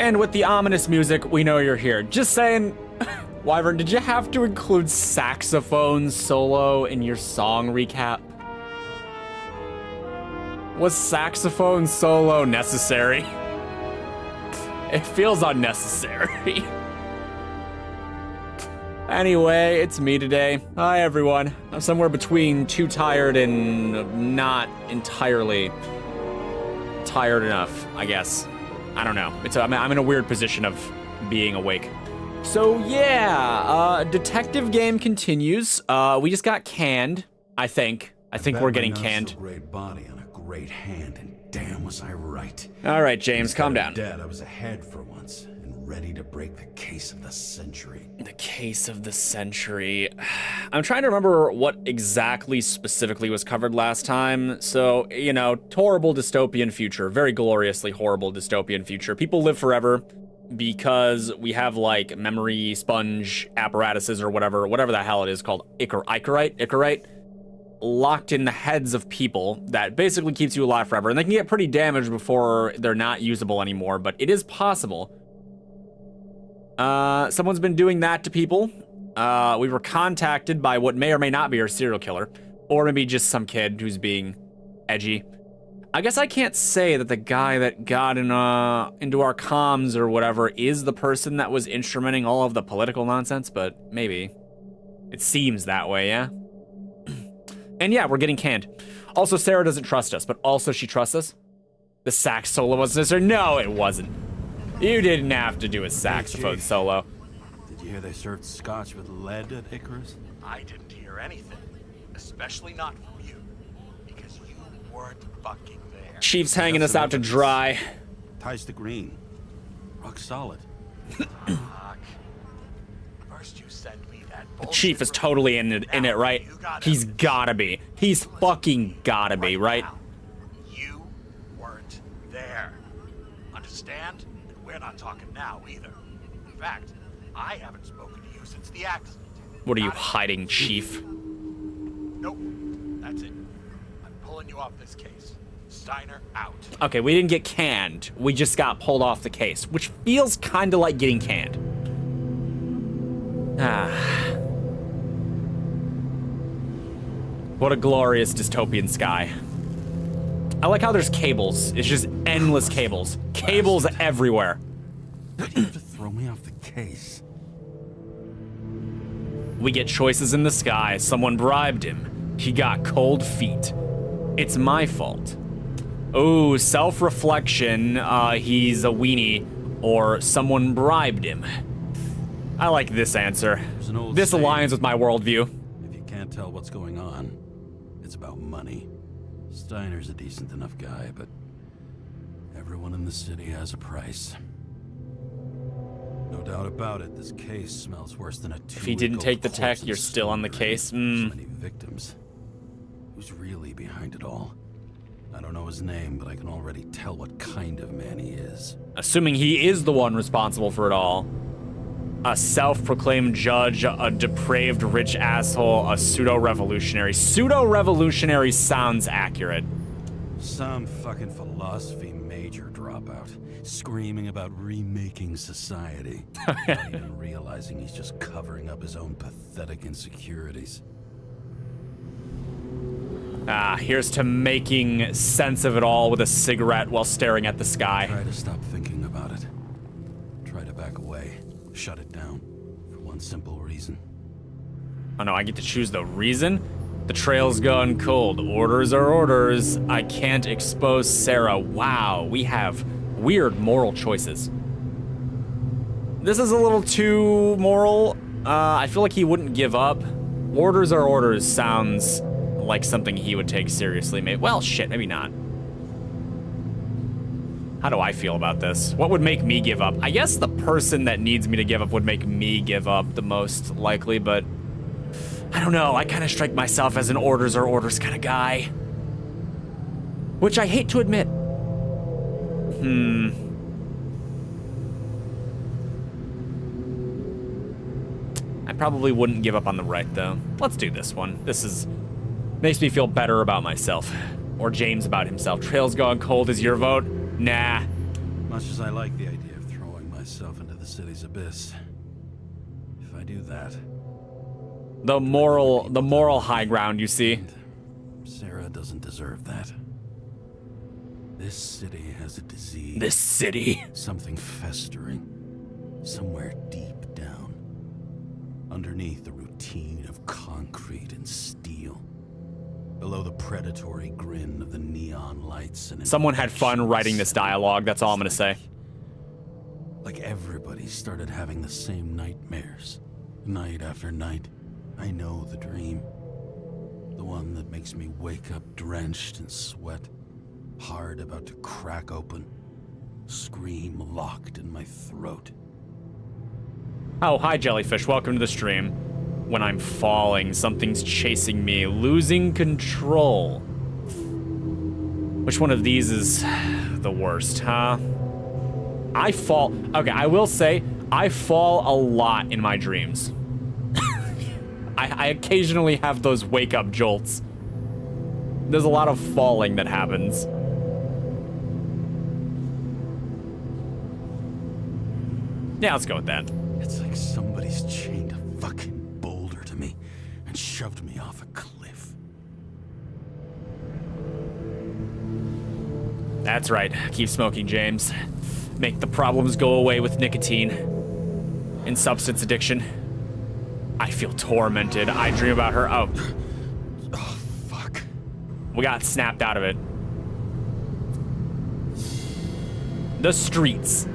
And with the ominous music, we know you're here. Just saying, Wyvern, did you have to include saxophone solo in your song recap? Was saxophone solo necessary? It feels unnecessary. Anyway, it's me today. Hi, everyone. I'm somewhere between too tired and not entirely tired enough, I guess. I don't know. I'm in a weird position of being awake. So yeah, detective game continues. We just got canned, I think. I think we're getting canned. Great body and a great hand, and damn was I right. All right, James, calm down. Dad, I was ahead for once and ready to break the case of the century. The case of the century. I'm trying to remember what exactly specifically was covered last time. So, you know, horrible dystopian future, very gloriously horrible dystopian future. People live forever because we have like memory sponge apparatuses or whatever the hell it is called, Icarite, locked in the heads of people that basically keeps you alive forever. And they can get pretty damaged before they're not usable anymore, but it is possible. Someone's been doing that to people. We were contacted by what may or may not be our serial killer, or maybe just some kid who's being edgy. I guess I can't say that the guy that got into our comms or whatever is the person that was instrumenting all of the political nonsense, but maybe. It seems that way, yeah? And yeah, we're getting canned. Also, Sarah doesn't trust us, but also she trusts us. The sax solo wasn't necessary. No, it wasn't. You didn't have to do a saxophone solo. Did you hear they served scotch with lead at Icarus? I didn't hear anything, especially not from you, because you weren't fucking there. Chief's hanging us out to dry. Ties to green. Rock solid. Fuck. First you send me that bullshit. Chief is totally in it, right? He's gotta be. He's fucking gotta be, right? You weren't there. Understand? We're not talking now either. In fact, I haven't spoken to you since the accident. What are you hiding, Chief? Nope. That's it. I'm pulling you off this case. Steiner out. Okay, we didn't get canned. We just got pulled off the case, which feels kind of like getting canned. What a glorious dystopian sky. I like how there's cables. It's just endless cables. Cables everywhere. Why do you have to throw me off the case? We get choices in the sky. Someone bribed him. He got cold feet. It's my fault. Oh, self-reflection. He's a weenie, or someone bribed him. I like this answer. This aligns with my worldview. If you can't tell what's going on, it's about money. Steiner's a decent enough guy, but everyone in the city has a price. No doubt about it, this case smells worse than a two-week-old. If he didn't take the tech, you're still on the case. So many victims. Who's really behind it all? I don't know his name, but I can already tell what kind of man he is. Assuming he is the one responsible for it all. A self-proclaimed judge, a depraved rich asshole, a pseudo-revolutionary. Pseudo-revolutionary sounds accurate. Some fucking philosophy major dropout, screaming about remaking society. Not even realizing he's just covering up his own pathetic insecurities. Here's to making sense of it all with a cigarette while staring at the sky. Try to stop thinking about it. Try to back away. Shut it down. For one simple reason. Oh no, I get to choose the reason? The trail's gone cold. Orders are orders. I can't expose Sarah. Wow, we have weird moral choices. This is a little too moral. I feel like he wouldn't give up. Orders are orders sounds like something he would take seriously. Well, shit, maybe not. How do I feel about this? What would make me give up? I guess the person that needs me to give up would make me give up the most likely, but I don't know. I kind of strike myself as an orders are orders kind of guy, which I hate to admit. I probably wouldn't give up on the right, though. Let's do this one. Makes me feel better about myself. Or James about himself. Trail's gone cold is your vote? Nah. Much as I like the idea of throwing city's abyss. If I do that... The moral high ground, you see. Sarah doesn't deserve that. This city has a disease. This city. Something festering. Somewhere deep down. Underneath the routine of concrete and steel. Below the predatory grin of the neon lights and... Someone had fun writing this dialogue, that's all I'm gonna say. Like everybody started having the same nightmares. Night after night. I know the dream. The one that makes me wake up drenched in sweat. Heart about to crack open. Scream locked in my throat. Oh, hi Jellyfish, welcome to the stream. When I'm falling, something's chasing me, losing control. Which one of these is the worst, huh? I fall, okay, I will say, I fall a lot in my dreams. I occasionally have those wake-up jolts. There's a lot of falling that happens. Yeah, let's go with that. It's like somebody's chained a fucking boulder to me and shoved me off a cliff. That's right. Keep smoking, James. Make the problems go away with nicotine and substance addiction. I feel tormented. I dream about her. Oh. Oh, fuck. We got snapped out of it. The streets.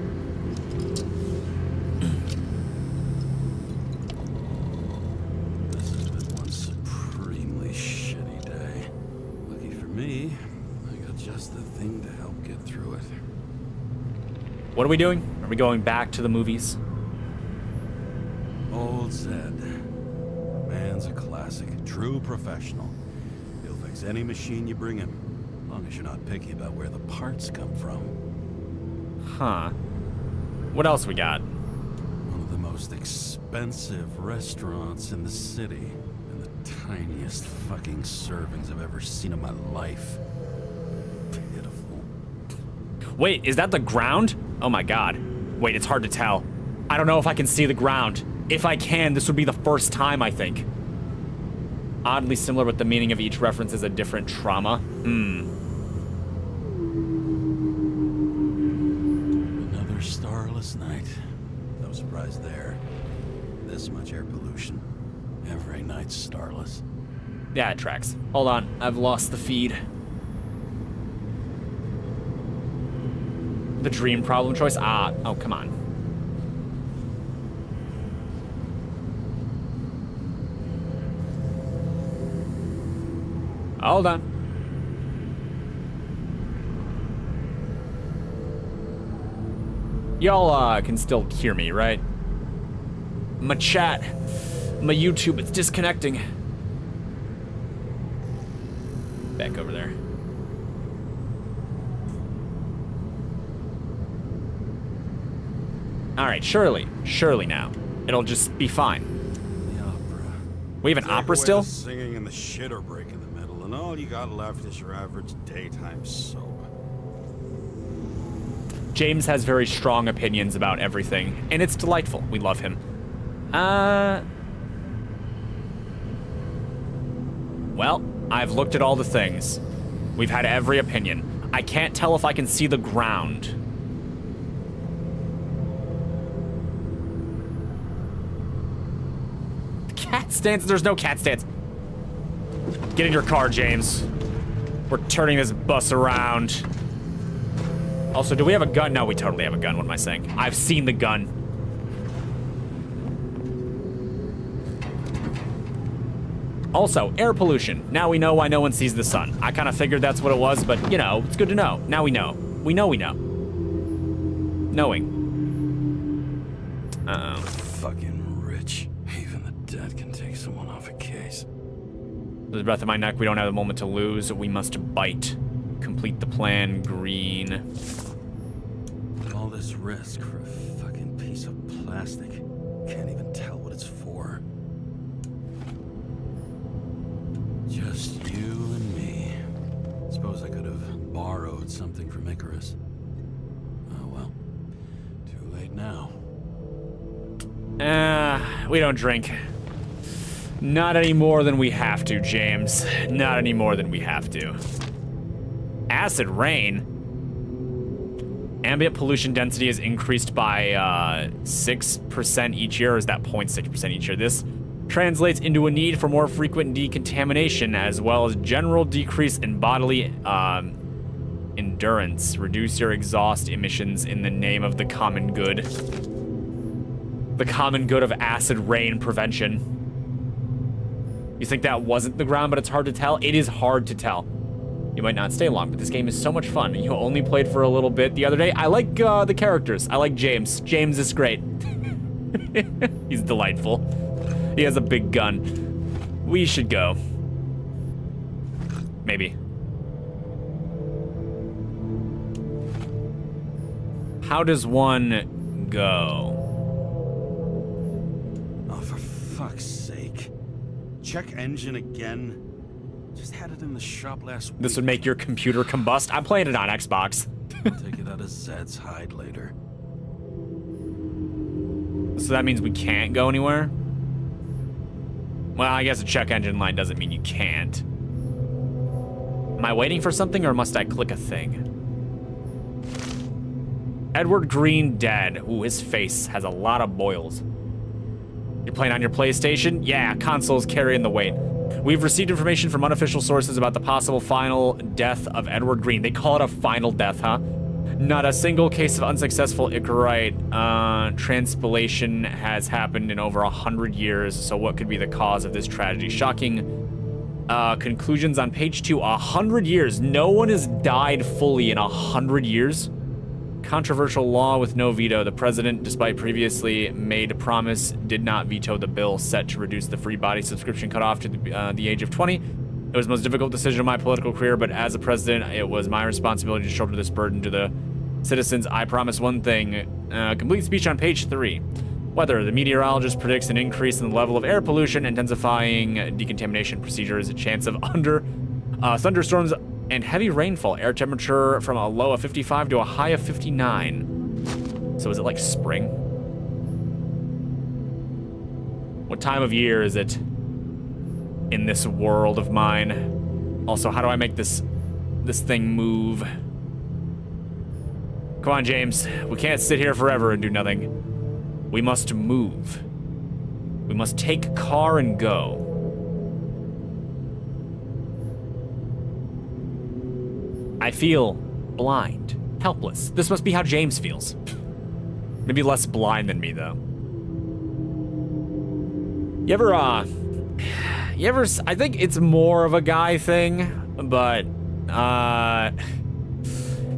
This has been one supremely shitty day. Lucky for me, I got just the thing to help get through it. What are we doing? Are we going back to the movies? Old Zed. Man's a classic. True professional. He'll fix any machine you bring him. As long as you're not picky about where the parts come from. Huh. What else we got? One of the most expensive restaurants in the city. And the tiniest fucking servings I've ever seen in my life. Pitiful. Wait, is that the ground? Oh my god. Wait, it's hard to tell. I don't know if I can see the ground. If I can, this would be the first time, I think. Oddly similar, but the meaning of each reference is a different trauma. Another starless night. No surprise there. This much air pollution. Every night's starless. Yeah, it tracks. Hold on, I've lost the feed. The dream problem choice? Ah, oh, come on. Hold on. Y'all can still hear me, right? My chat, my YouTube, it's disconnecting. Back over there. All right, surely now. It'll just be fine. The opera. We have an opera still? The singing and the shitter break in the middle, and all you got left is your average daytime soap. James has very strong opinions about everything, and it's delightful. We love him. Well, I've looked at all the things. We've had every opinion. I can't tell if I can see the ground. Cat stance? There's no cat stance. Get in your car, James. We're turning this bus around. Also, do we have a gun? No, we totally have a gun. What am I saying? I've seen the gun. Also, air pollution. Now we know why no one sees the sun. I kind of figured that's what it was, but, you know, it's good to know. Now we know. We know. Knowing. Uh-oh. Fucking rich. Even the dead can take someone off a case. The breath in my neck. We don't have a moment to lose. We must bite. Complete the plan. Green. All this risk for a fucking piece of plastic. Can't even tell what it's for. Just you and me. Suppose I could have borrowed something from Icarus. Oh well. Too late now. We don't drink. Not any more than we have to, James. Not any more than we have to. Acid rain? Ambient pollution density is increased by 6% each year, or is that 0.6% each year? This translates into a need for more frequent decontamination, as well as general decrease in bodily endurance. Reduce your exhaust emissions in the name of the common good. The common good of acid rain prevention. You think that wasn't the ground, but it's hard to tell? It is hard to tell. You might not stay long, but this game is so much fun. You only played for a little bit the other day. I like the characters. I like James. James is great. He's delightful. He has a big gun. We should go. Maybe. How does one go? Oh, for fuck's sake. Check engine again. Just had it in the shop last week. This would make your computer combust. I'm playing it on Xbox. Take it out of Zed's hide later. So that means we can't go anywhere? Well, I guess a check engine line doesn't mean you can't. Am I waiting for something, or must I click a thing? Edward Green dead. Ooh, his face has a lot of boils. You're playing on your PlayStation? Yeah, console's carrying the weight. We've received information from unofficial sources about the possible final death of Edward Green. They call it a final death, huh? Not a single case of unsuccessful Icarite transpilation has happened in over 100 years, so what could be the cause of this tragedy? Shocking conclusions on page 2. 100 years. No one has died fully in 100 years. Controversial law with no veto. The president, despite previously made promise, did not veto the bill set to reduce the free body subscription cutoff to the age of 20. It was the most difficult decision of my political career, but as a president, it was my responsibility to shoulder this burden to the citizens. I promise one thing. Complete speech on page 3. Weather. The meteorologist predicts an increase in the level of air pollution, intensifying decontamination procedures, a chance of thunderstorms and heavy rainfall. Air temperature from a low of 55 to a high of 59. So is it like spring? What time of year is it in this world of mine? Also, how do I make this thing move? Come on, James. We can't sit here forever and do nothing. We must move. We must take car and go. I feel blind, helpless. This must be how James feels. Maybe less blind than me, though. You ever, I think it's more of a guy thing, but,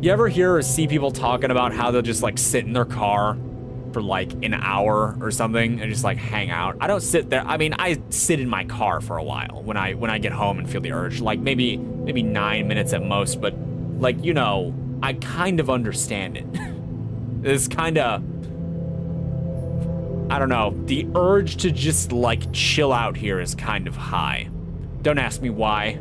you ever hear or see people talking about how they'll just, like, sit in their car for, like, an hour or something and just, like, hang out? I don't sit there. I mean, I sit in my car for a while when I get home and feel the urge. Like, maybe 9 minutes at most, but, like, you know, I kind of understand it. It's kind of, I don't know, the urge to just, like, chill out here is kind of high. Don't ask me why.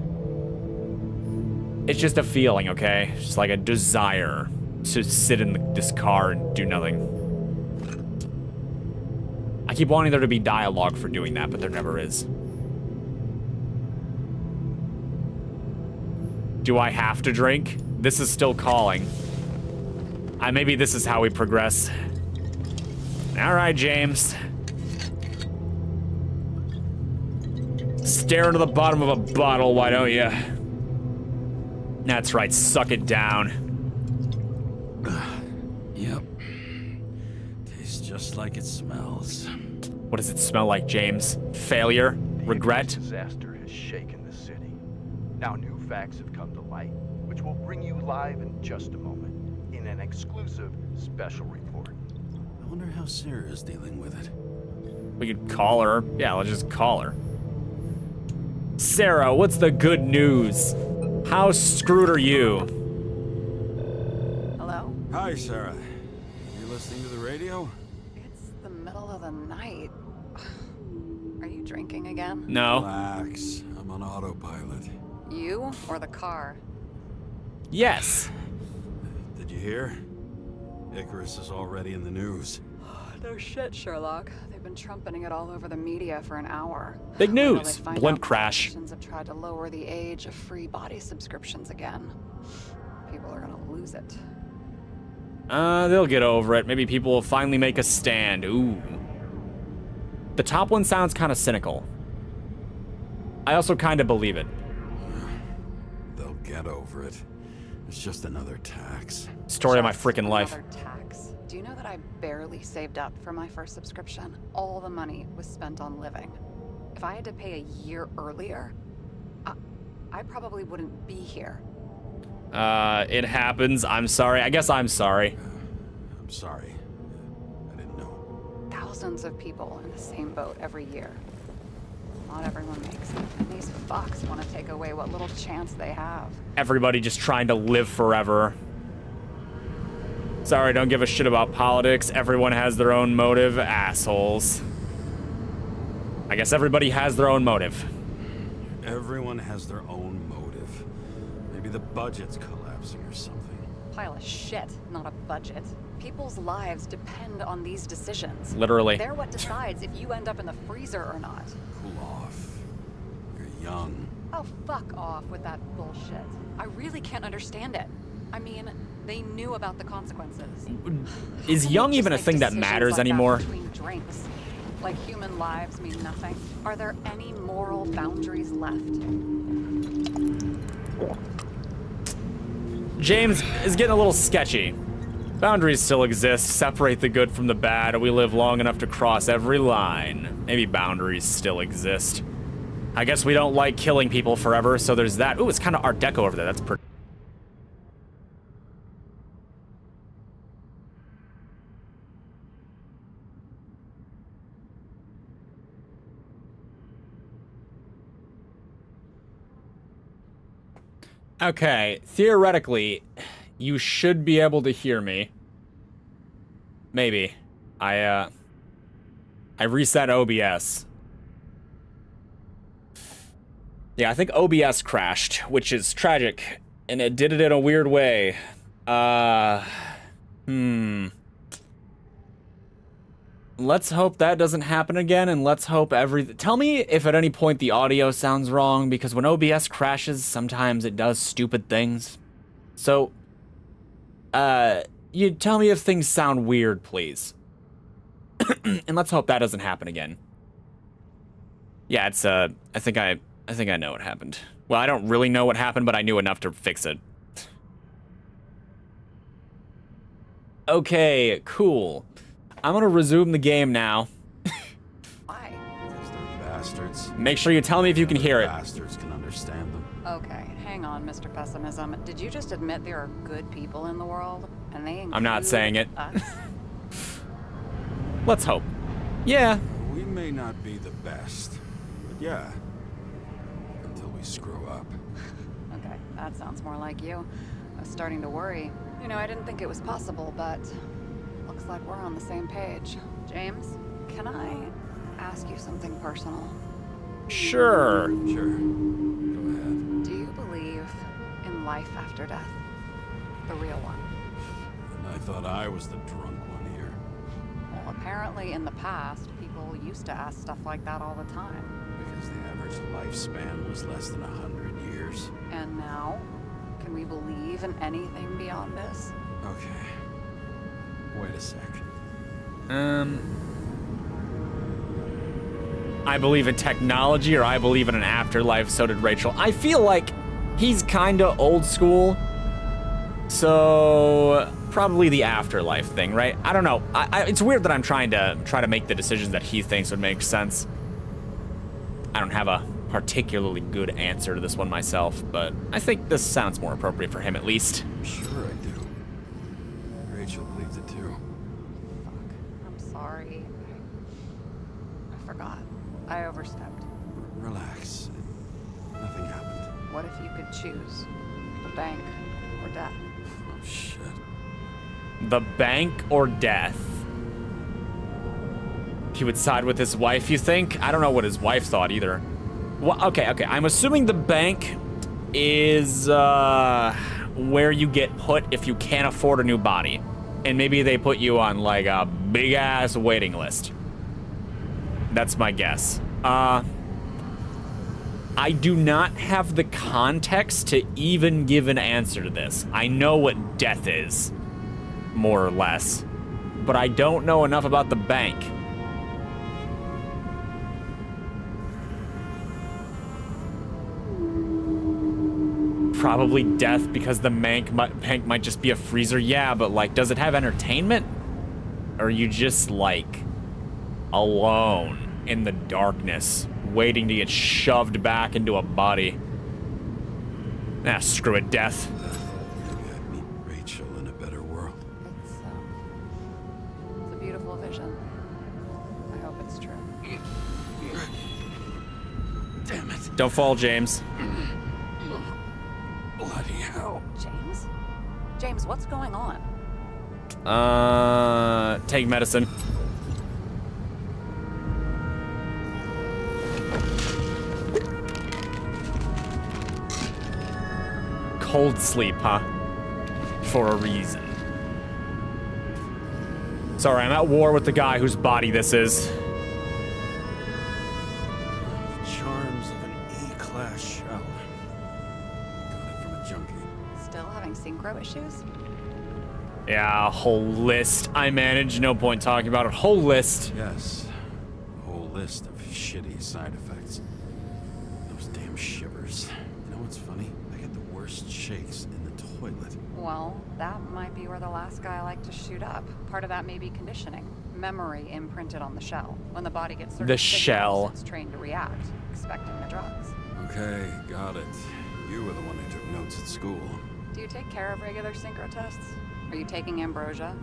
It's just a feeling, okay? It's just like a desire to sit in this car and do nothing. I keep wanting there to be dialogue for doing that, but there never is. Do I have to drink? This is still calling. Maybe this is how we progress. All right, James. Stare into the bottom of a bottle, why don't you? That's right, suck it down. Yep. Tastes just like it smells. What does it smell like, James? Failure? Regret? The disaster has shaken the city. Now new facts have come to light, which we'll bring you live in just a moment in an exclusive special report. I wonder how Sarah is dealing with it. We could call her. Yeah, let's just call her. Sarah, what's the good news? How screwed are you? Hello? Hi, Sarah. You listening to the radio? It's the middle of the night. Are you drinking again? No. Relax. I'm on autopilot. You or the car? Yes. Did you hear? Icarus is already in the news. No shit, Sherlock. They've been trumpeting it all over the media for an hour. Big Wait till news. they find Blimp out crash. politicians have tried to lower the age of free body subscriptions again. People are gonna lose it. They'll get over it. Maybe people will finally make a stand. Ooh. The top one sounds kind of cynical. I also kind of believe it. They'll get over it. It's just another tax. Story of my Just freaking life. another tax. Do you know that I barely saved up for my first subscription? All the money was spent on living. If I had to pay a year earlier, I probably wouldn't be here. It happens. I'm sorry. I guess I'm sorry. I'm sorry. I didn't know. Thousands of people in the same boat every year. Not everyone makes it. And these fucks want to take away what little chance they have. Everybody just trying to live forever. Sorry, don't give a shit about politics. Everyone has their own motive. Assholes. I guess everybody has their own motive. Everyone has their own motive. Maybe the budget's collapsing or something. Pile of shit, not a budget. People's lives depend on these decisions. Literally. They're what decides if you end up in the freezer or not. Cool off. You're young. Oh, fuck off with that bullshit. I really can't understand it. I mean, they knew about the consequences. Is How can young you even a just make thing that decisions matters like that anymore? between drinks? Like human lives mean nothing? Are there any moral boundaries left? James is getting a little sketchy. Boundaries still exist. Separate the good from the bad. We live long enough to cross every line. Maybe boundaries still exist. I guess we don't like killing people forever, so there's that. Ooh, it's kind of Art Deco over there. That's pretty. Okay, theoretically, you should be able to hear me. Maybe. I reset OBS. Yeah, I think OBS crashed, which is tragic, and it did it in a weird way. Let's hope that doesn't happen again, and let's hope tell me if at any point the audio sounds wrong, because when OBS crashes, sometimes it does stupid things. So, you tell me if things sound weird, please. And let's hope that doesn't happen again. Yeah, it's, I think I know what happened. Well, I don't really know what happened, but I knew enough to fix it. Okay, cool. I'm gonna resume the game now. Why? Because they're bastards. Make sure you tell me if you can hear it. Bastards can understand them. Okay, hang on, Mr. Pessimism. Did you just admit there are good people in the world? And they include I'm not saying it. us? Let's hope. Yeah. We may not be the best, but yeah. Until we screw up. Okay, that sounds more like you. I was starting to worry. You know, I didn't think it was possible, but looks like we're on the same page. James, can I ask you something personal? Sure. Sure. Go ahead. Do you believe in life after death? The real one? And I thought I was the drunk one here. Well, apparently in the past, people used to ask stuff like that all the time. Because the average lifespan was less than 100 years. And now, can we believe in anything beyond this? Okay. Wait a sec. I believe in technology, or I believe in an afterlife, so did Rachel. I feel like he's kinda old school. So, probably the afterlife thing, right? I don't know. It's weird that I'm trying to make the decisions that he thinks would make sense. I don't have a particularly good answer to this one myself, but I think this sounds more appropriate for him at least. Sure I do. Rachel believes it too. Fuck. I'm sorry. I forgot. I overstepped. Relax. Nothing happened. What if you could choose? The bank or death? Oh, shit. The bank or death? He would side with his wife, you think? I don't know what his wife thought either. Well, okay. I'm assuming the bank is where you get put if you can't afford a new body. and maybe they put you on like a big ass waiting list. That's my guess. I do not have the context to even give an answer to this. I know what death is, more or less, but I don't know enough about the bank. Probably death because the bank might just be a freezer. Yeah, but like, does it have entertainment? Or are you just like alone in the darkness, waiting to get shoved back into a body? Ah, screw it, death. Maybe I'd meet Rachel in a better world. It's a beautiful vision. I hope it's true. Damn it. Don't fall, James. Bloody hell. James? James, what's going on? Take medicine. Cold sleep, huh? For a reason. Sorry, I'm at war with the guy whose body this is. The charms of an E-class shell. Got it from a junkie. Still having synchro issues? Yeah, a whole list. I manage, no point talking about it. Whole list. Yes. A whole list of shitty side effects. Those damn shivers. You know what's funny? I get the worst shakes in the toilet. Well, that might be where the last guy liked to shoot up. Part of that may be conditioning. Memory imprinted on the shell. When the body gets certain The signals, shell. it's trained to react, expecting the drugs. Okay, got it. You were the one who took notes at school. Do you take care of regular synchro tests? Are you taking ambrosia?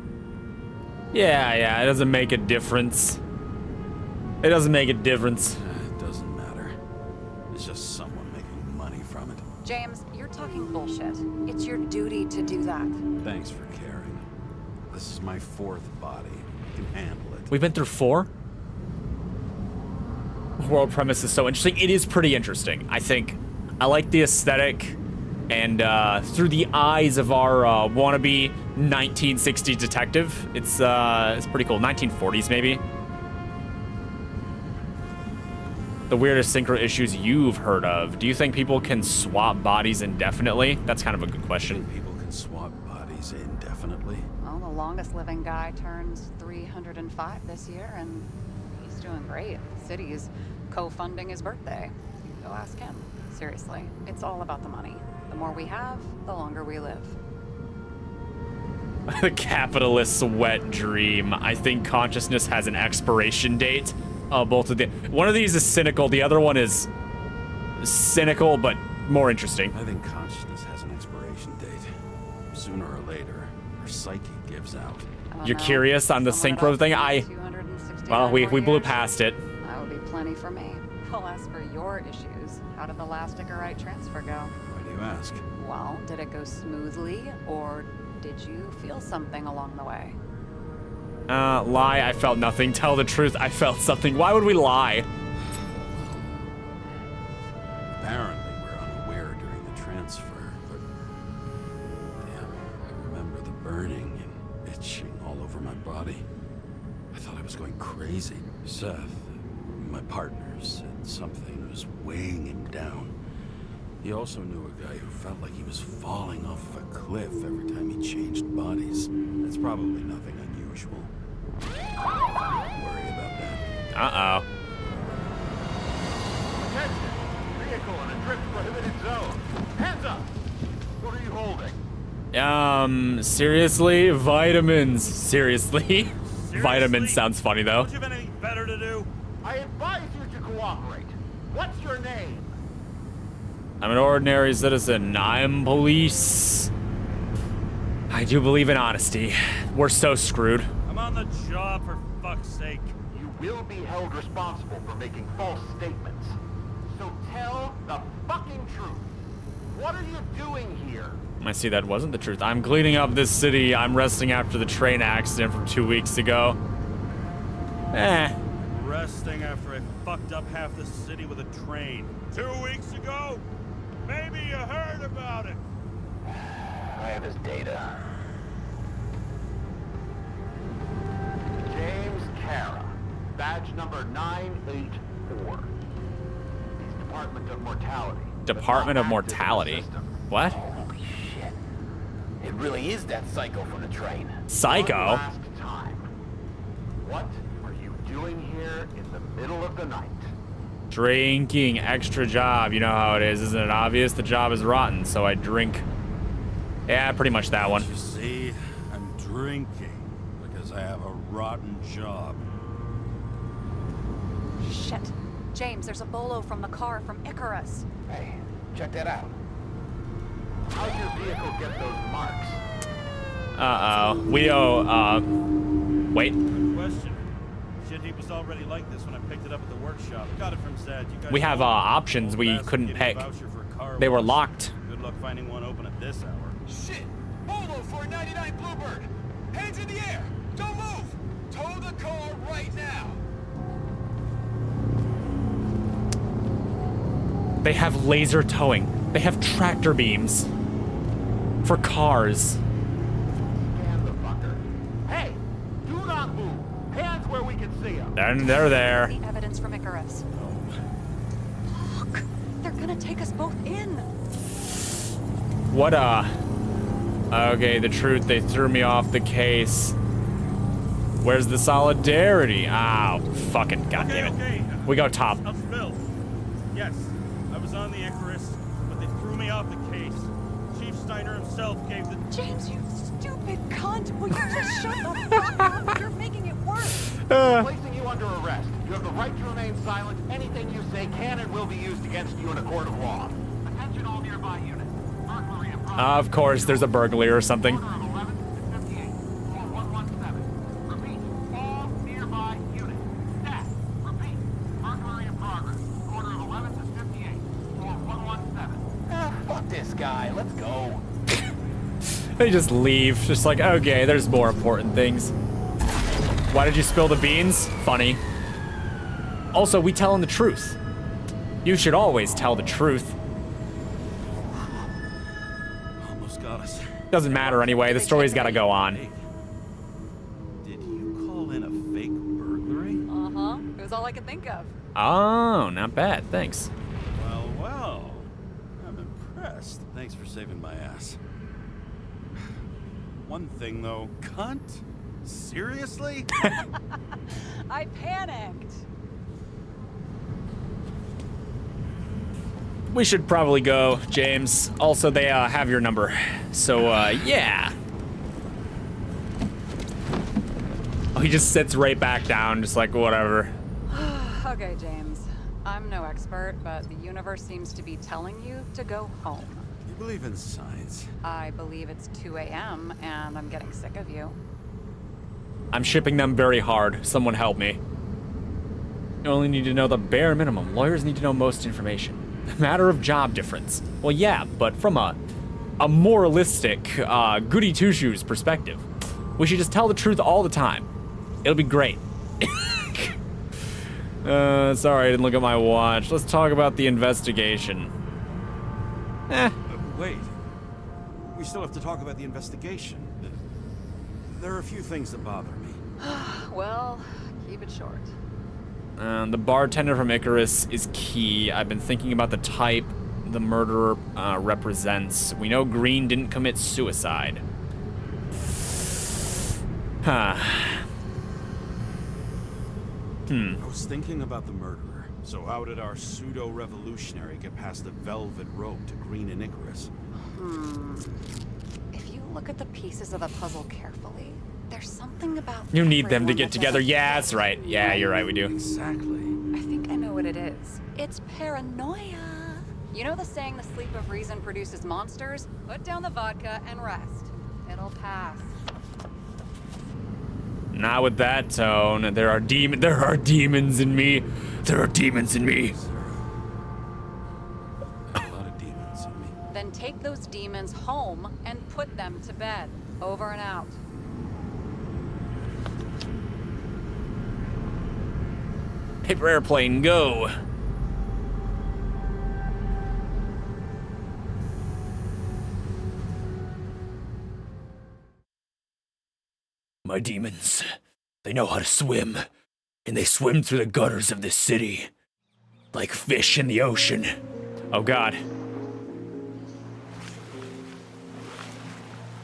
Yeah, it doesn't make a difference. It doesn't make a difference. It doesn't matter. It's just someone making money from it. James, you're talking bullshit. It's your duty to do that. Thanks for caring. This is my fourth body. I can handle it. We've been through 4? World premise is so interesting. It is pretty interesting. I think I like the aesthetic, and through the eyes of our wannabe 1960s detective, it's pretty cool. 1940s maybe. The weirdest synchro issues you've heard of. Do you think people can swap bodies indefinitely? That's kind of a good question. People can swap bodies indefinitely. Well, the longest living guy turns 305 this year, and he's doing great. The city's co-funding his birthday. Go ask him. Seriously, it's all about the money. The more we have, the longer we live. The capitalist's wet dream. I think consciousness has an expiration date. Both of the one of these is cynical. The other one is cynical, but more interesting. I think consciousness has an expiration date. Sooner or later, our psyche gives out. You're curious on the synchro thing? Well, we blew past it. That would be plenty for me. Well, as for your issues, how did the last Icarite transfer go? Why do you ask? Well, did it go smoothly, or did you feel something along the way? Lie, I felt nothing. Tell the truth, I felt something. Why would we lie? Apparently, we're unaware during the transfer, but damn, I remember the burning and itching all over my body. I thought I was going crazy. Seth, my partner, said something was weighing him down. He also knew a guy who felt like he was falling off of a cliff every time he changed bodies. That's probably nothing unusual. Don't worry about that. Uh-oh. Attention! Vehicle in a trip prohibited zone. Hands up! What are you holding? Seriously? Vitamins. Seriously? Vitamins sounds funny, though. Don't you have anything better to do? I advise you to cooperate. What's your name? I'm an ordinary citizen. I'm police. I do believe in honesty. We're so screwed. I'm on the job, for fuck's sake. You will be held responsible for making false statements. So tell the fucking truth. What are you doing here? I see that wasn't the truth. I'm cleaning up this city. I'm resting after the train accident from 2 weeks ago. Resting after I fucked up half the city with a train. 2 weeks ago? Maybe you heard about it. I have his data. Tara, badge number 984. He's Department of Mortality. Department of Mortality. What? Holy shit. It really is that psycho from the train. Psycho? One last time. What are you doing here in the middle of the night? Drinking. Extra job. You know how it is, isn't it obvious? The job is rotten, so I drink. Yeah, pretty much that one. You see, I'm drinking because I have a rotten job. Shit. James, there's a bolo from the car from Icarus. Hey, check that out. How'd your vehicle get those marks? Uh-oh. We owe, wait. Good question. Shit heap was already like this when I picked it up at the workshop. Got it from Zed. You guys We have, options we bastard couldn't gave me a pick. voucher for a car They were wash. locked. Good luck finding one open at this hour. Shit! Bolo 499 Bluebird! Hands in the air! Don't move! Tow the car right now! They have laser towing. They have tractor beams. For cars. Scan the fucker. Hey, do not move. Hands where we can see them. And they're there. The evidence from Icarus. Look, they're gonna take us both in. What, okay, the truth, they threw me off the case. Where's the solidarity? Ah, fucking goddamn it. Okay. We go top. I'll spill. Yes, I was on the Icarus, but they threw me off the case. Chief Steiner himself gave the... James, you stupid cunt! Will you just shut the fuck up? You're making it worse. Placing you under arrest. You have the right to remain silent. Anything you say can and will be used against you in a court of law. Attention all nearby units. Burglary and Of course, there's a burglary or something. Order of 11 to 58 or 117. Repeat. All nearby units. Staff. Repeat. Burglary in progress. Order of 11 to 58 or 117. Fuck this guy. Let's go. They just leave. Just like, okay, there's more important things. Why did you spill the beans? Funny. Also, we telling the truth. You should always tell the truth. Almost got us. Doesn't matter anyway, the story's gotta go on. Did you call in a fake burglary? Uh-huh. It was all I could think of. Oh, not bad, thanks. Well, well. I'm impressed. Thanks for saving my ass. One thing, though. Cunt? Seriously? I panicked. We should probably go, James. Also, they have your number. So, yeah. Oh, he just sits right back down, just like, whatever. Okay, James. I'm no expert, but the universe seems to be telling you to go home. You believe in science? I believe it's 2 a.m. and I'm getting sick of you. I'm shipping them very hard. Someone help me. You only need to know the bare minimum. Lawyers need to know most information. Matter of job difference. Well, yeah, but from a moralistic, goody two-shoes perspective, we should just tell the truth all the time. It'll be great. Sorry, I didn't look at my watch. Let's talk about the investigation. Wait. We still have to talk about the investigation. There are a few things that bother me. Well, keep it short. The bartender from Icarus is key. I've been thinking about the type the murderer represents. We know Green didn't commit suicide. Huh. I was thinking about the murderer. So how did our pseudo-revolutionary get past the velvet rope to Green and Icarus? If you look at the pieces of the puzzle carefully, there's something about You need them to everyone get that together. doesn't Yeah, fit. that's right. Yeah, you're right, we do. Exactly. I think I know what it is. It's paranoia. You know the saying, the sleep of reason produces monsters? Put down the vodka and rest. It'll pass. Not with that tone. There are demons in me. There are demons in me. A lot of demons in me. Then take those demons home and put them to bed. Over and out. Paper airplane, go. My demons. They know how to swim, and they swim through the gutters of this city, like fish in the ocean. Oh God.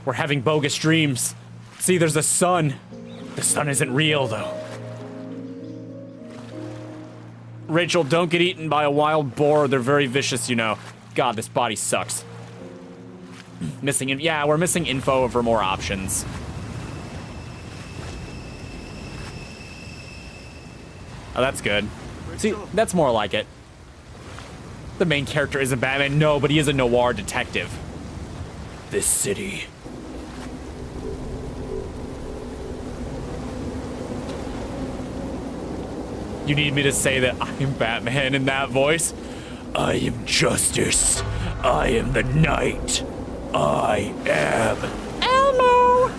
We're having bogus dreams. See, there's a sun. The sun isn't real, though. Rachel, don't get eaten by a wild boar. They're very vicious, you know. God, this body sucks. Yeah, we're missing info for more options. Oh, that's good. See, that's more like it. The main character isn't Batman, no, but he is a noir detective. This city. You need me to say that I am Batman in that voice? I am justice. I am the night. I am Elmo.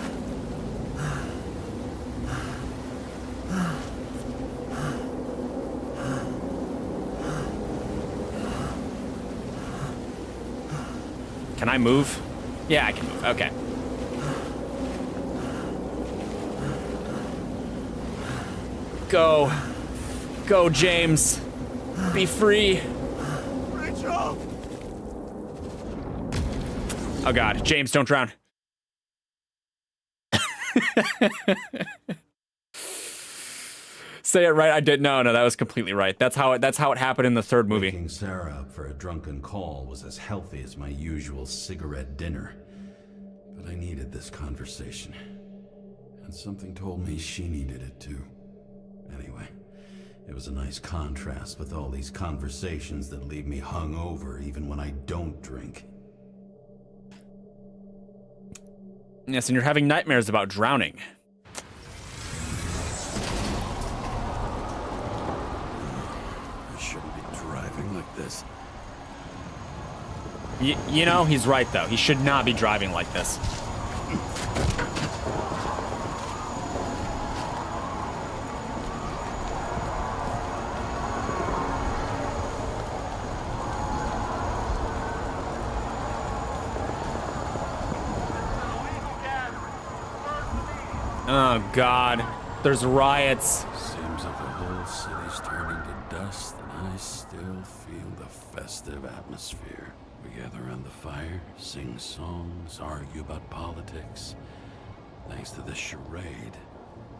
Can I move? Yeah, I can move. Okay. Go. Go, James. Be free. Rachel! Oh God, James, don't drown. Say it right. I did. No, that was completely right. That's how it happened in the third movie. Waking Sarah up for a drunken call was as healthy as my usual cigarette dinner. But I needed this conversation. And something told me she needed it too. Anyway, it was a nice contrast with all these conversations that leave me hungover even when I don't drink. Yes, and you're having nightmares about drowning. I shouldn't be driving like this. You know, he's right, though. He should not be driving like this. Oh, God. There's riots. Seems like the whole city's turning to dust, and I still feel the festive atmosphere. We gather around the fire, sing songs, argue about politics. Thanks to this charade,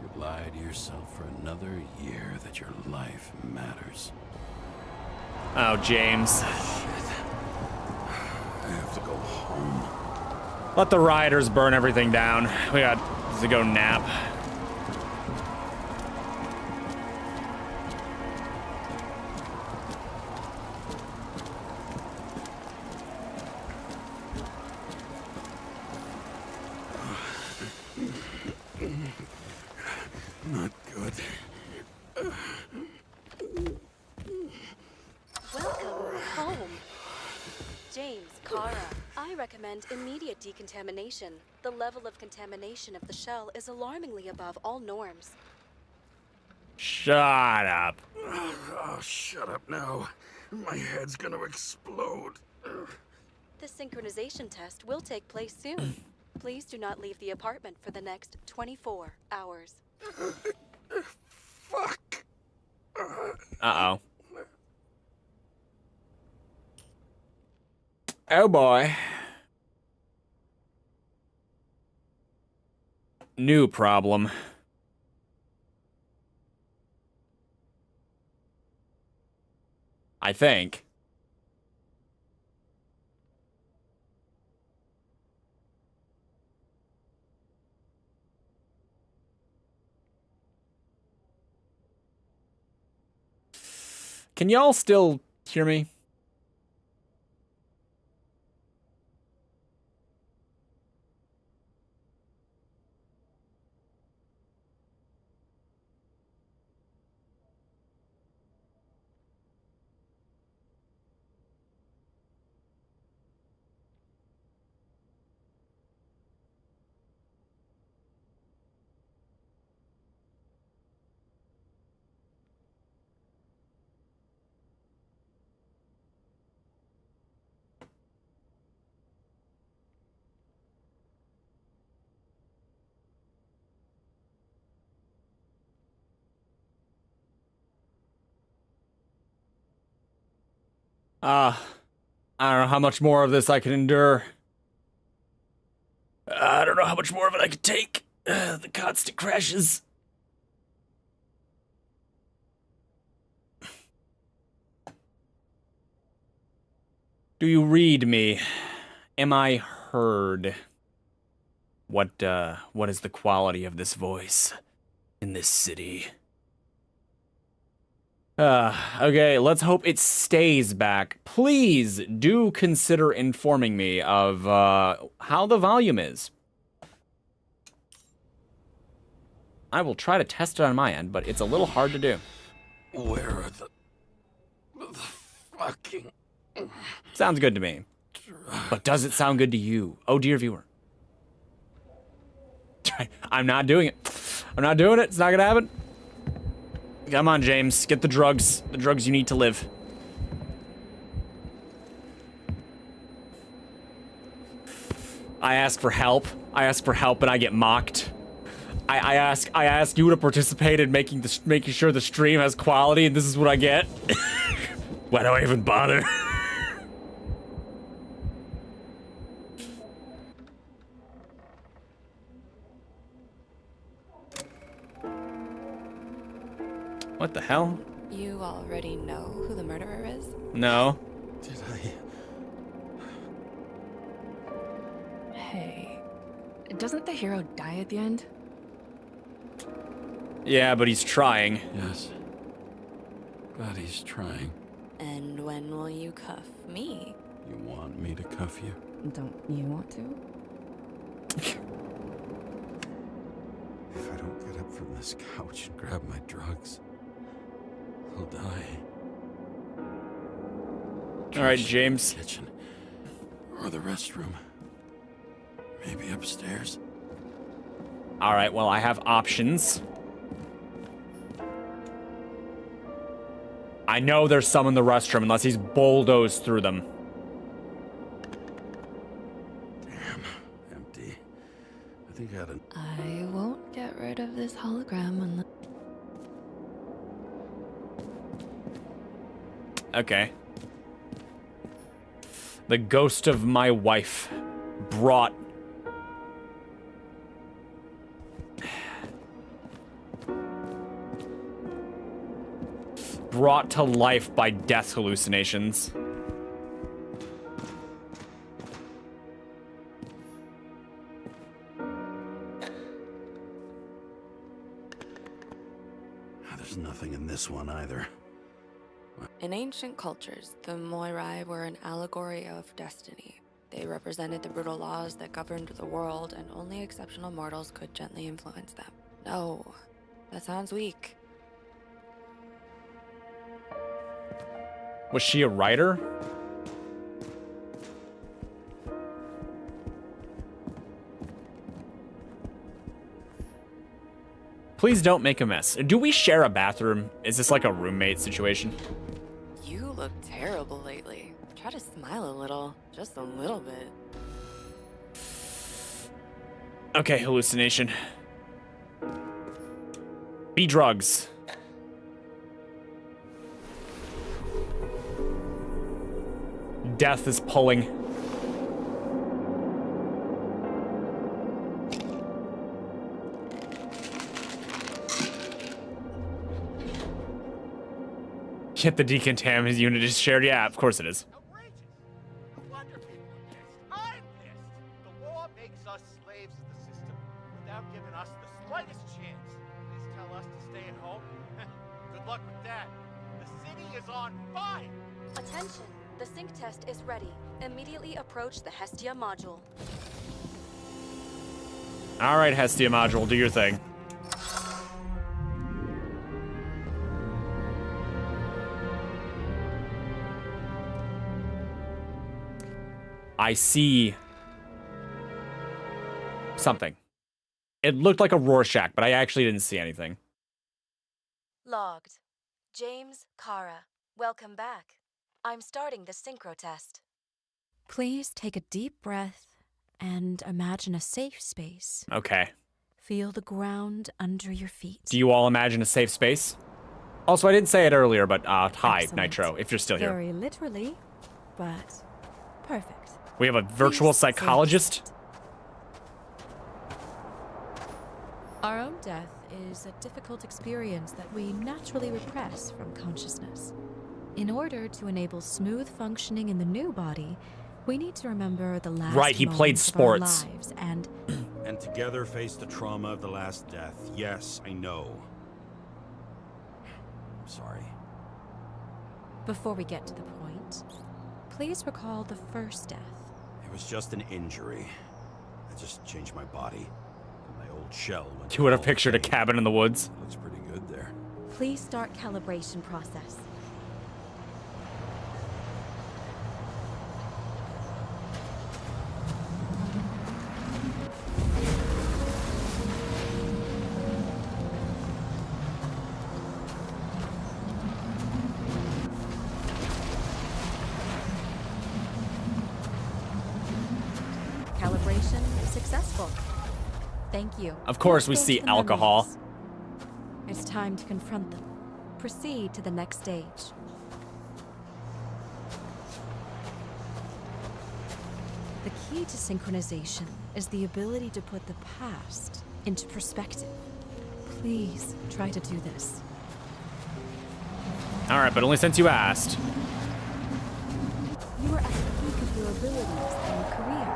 you've lied to yourself for another year that your life matters. Oh, James. Shit. I have to go home. Let the rioters burn everything down. We got to go nap. Not good. Welcome home. James, Kara, I recommend immediate decontamination. The level of contamination of the shell is alarmingly above all norms. Shut up. Oh, shut up now. My head's gonna explode. The synchronization test will take place soon. Please do not leave the apartment for the next 24 hours. Fuck. Uh-oh. Oh, boy. New problem. I think. Can y'all still hear me? I don't know how much more of this I can endure. I don't know how much more of it I can take. The constant crashes. Do you read me? Am I heard? What is the quality of this voice in this city? Okay, let's hope it stays back. Please do consider informing me of, how the volume is. I will try to test it on my end, but it's a little hard to do. Where are the fucking... Sounds good to me. But does it sound good to you? Oh, dear viewer. I'm not doing it. I'm not doing it. It's not gonna happen. Come on, James. Get the drugs. The drugs you need to live. I ask for help. I ask for help and I get mocked. I ask you to participate in making sure the stream has quality, and this is what I get. Why do I even bother? What the hell? You already know who the murderer is? No. Did I... Hey, doesn't the hero die at the end? Yeah, but he's trying. Yes. But he's trying. And when will you cuff me? You want me to cuff you? Don't you want to? If I don't get up from this couch and grab my drugs, I'll die. All right, James. Kitchen. Or the restroom. Maybe upstairs. All right, well, I have options. I know there's some in the restroom unless he's bulldozed through them. Damn, empty. I think I had an... I won't get rid of this hologram unless... Okay. The ghost of my wife brought to life by death hallucinations. There's nothing in this one either. In ancient cultures, the Moirai were an allegory of destiny. They represented the brutal laws that governed the world, and only exceptional mortals could gently influence them. No, that sounds weak. Was she a writer? Please don't make a mess. Do we share a bathroom? Is this like a roommate situation? You look terrible lately. Try to smile a little, just a little bit. Okay, hallucination. Be drugs. Death is pulling. Yet the decontamination unit is shared. Yeah, of course it is. Outrageous. No wonder people are pissed. I'm pissed. The law makes us slaves of the system without giving us the slightest chance. Please tell us to stay at home. Good luck with that. The city is on fire. Attention. The sync test is ready. Immediately approach the Hestia module. All right, Hestia module, do your thing. I see something. It looked like a Rorschach, but I actually didn't see anything. Logged. James, Kara, welcome back. I'm starting the synchro test. Please take a deep breath and imagine a safe space. Okay. Feel the ground under your feet. Do you all imagine a safe space? Also, I didn't say it earlier, but hi, Excellent. Nitro, if you're still here. Very literally, but perfect. We have a virtual Please say psychologist. yes. Our own death is a difficult experience that we naturally repress from consciousness. In order to enable smooth functioning in the new body, we need to remember the last Right, he played moments of our sports. lives and And together face the trauma of the last death. Yes, I know. I'm sorry. before we get to the point, please recall the first death. It was just an injury. I just changed my body. My old shell went You would have all pictured a decayed. cabin in the woods. Looks pretty good there. Please start calibration process. Calibration successful. Thank you. Of course, we Let's go see to the alcohol. memories. It's time to confront them. Proceed to the next stage. The key to synchronization is the ability to put the past into perspective. Please try to do this. All right, but only since you asked. You are at the peak of your abilities and career.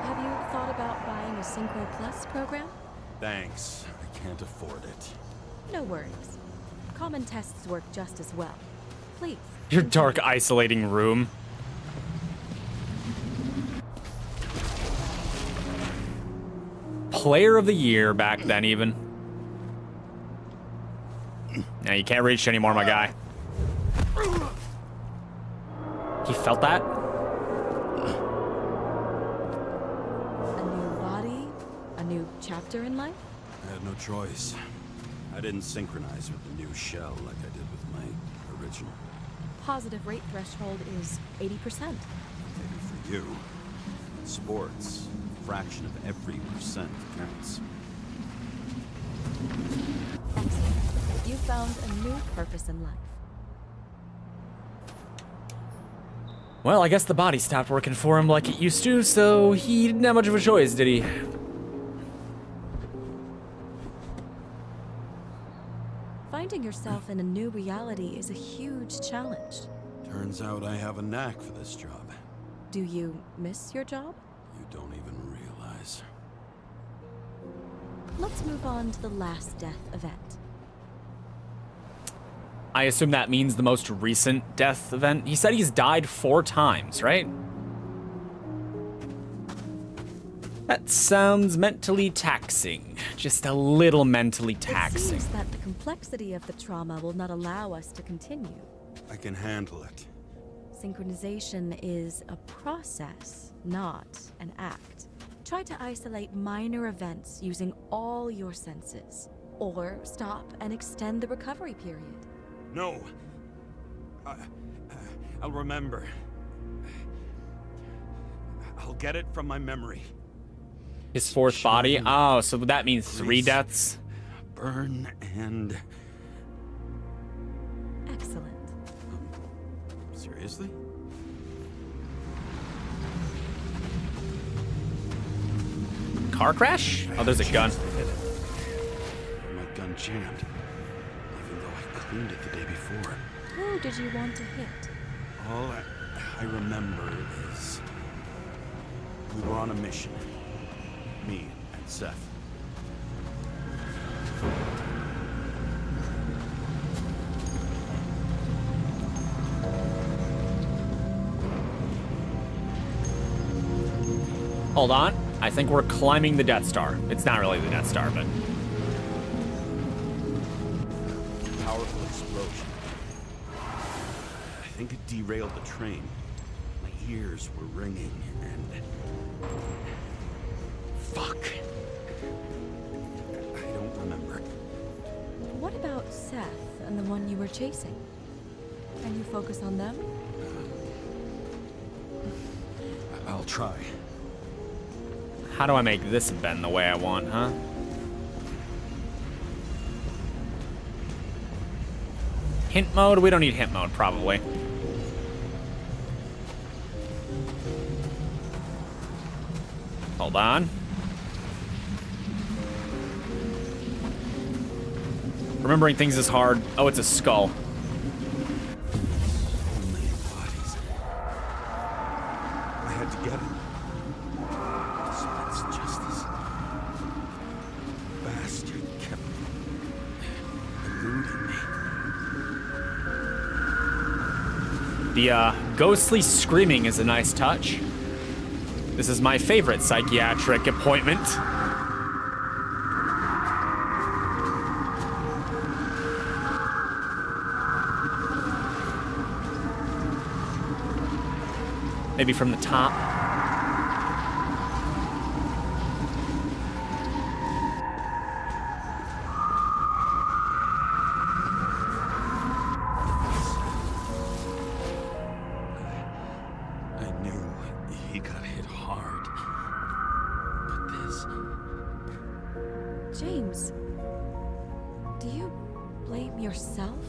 Have you thought about buying a Synchro Plus program? Thanks. I can't afford it. No worries. Common tests work just as well. Please. Your dark, isolating room. Player of the year back then, even. Now you can't reach anymore, my guy. He felt that? A new body, a new chapter in life? I had no choice. I didn't synchronize with the new shell like I did with my original. Positive rate threshold is 80%. Maybe for you. In sports, a fraction of every percent counts. Excellent. You found a new purpose in life. Well, I guess the body stopped working for him like it used to, so he didn't have much of a choice, did he? Finding yourself in a new reality is a huge challenge. Turns out I have a knack for this job. Do you miss your job? You don't even realize. Let's move on to the last death event. I assume that means the most recent death event. He said he's died 4 times, right? That sounds mentally taxing. Just a little mentally It taxing. seems that the complexity of the trauma will not allow us to continue. I can handle it. Synchronization is a process, not an act. Try to isolate minor events using all your senses, or stop and extend the recovery period. No. I'll remember. I'll get it from my memory. His 4th body? Oh, so that means 3 Release. deaths? Burn and... Excellent. Seriously? Car crash? Oh, there's a gun. My gun jammed. Even though I cleaned it the day before. Who did you want to hit? All I remember is... we were on a mission. Me and Seth. Hold on. I think we're climbing the Death Star. It's not really the Death Star, but... Powerful explosion. I think it derailed the train. My ears were ringing and... Fuck. I don't remember. What about Seth and the one you were chasing? Can you focus on them? I'll try. How do I make this bend the way I want, huh? Hint mode? We don't need hint mode, probably. Hold on. Remembering things is hard. Oh, it's a skull. So many bodies. I had to get him. Dispense justice. Bastard kept eluding me. The ghostly screaming is a nice touch. This is my favorite psychiatric appointment. Maybe from the top. I knew he got hit hard. But this... James, do you blame yourself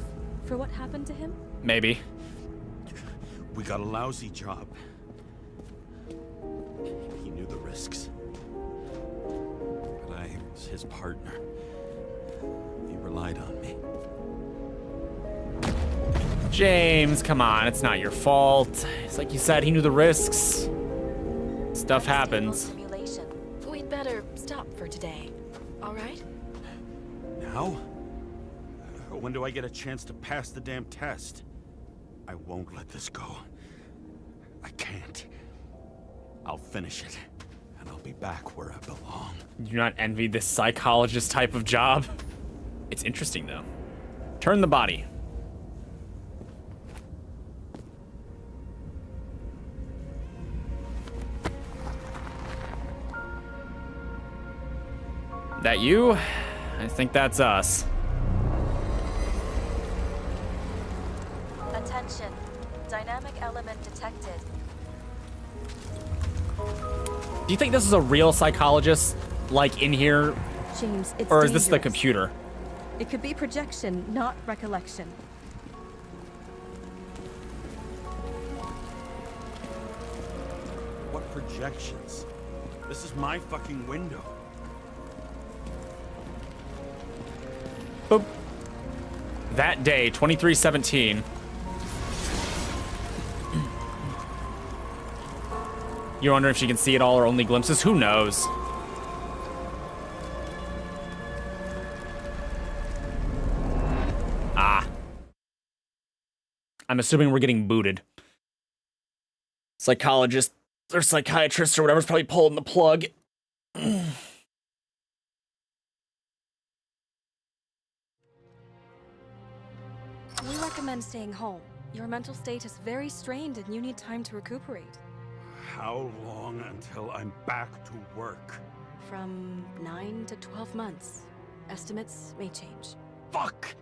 for what happened to him? Maybe. We got a lousy job. He knew the risks. But I was his partner. He relied on me. James, come on, it's not your fault. It's like you said, he knew the risks. Stuff happens. Simulation. We'd better stop for today. All right? Now? When do I get a chance to pass the damn test? I won't let this go. I can't. I'll finish it, and I'll be back where I belong. You do not envy this psychologist type of job. It's interesting, though. Turn the body. That you? I think that's us. Attention. Dynamic element detected. Do you think this is a real psychologist, like, in here? James, it's Or is this the dangerous. computer? It could be projection, not recollection. What projections? This is my fucking window. Boop. That day, 2317. You wonder if she can see it all or only glimpses? Who knows? Ah. I'm assuming we're getting booted. Psychologist or psychiatrist or whatever's probably pulling the plug. We recommend staying home. Your mental state is very strained and you need time to recuperate. How long until I'm back to work? From 9 to 12 months. Estimates may change. Fuck!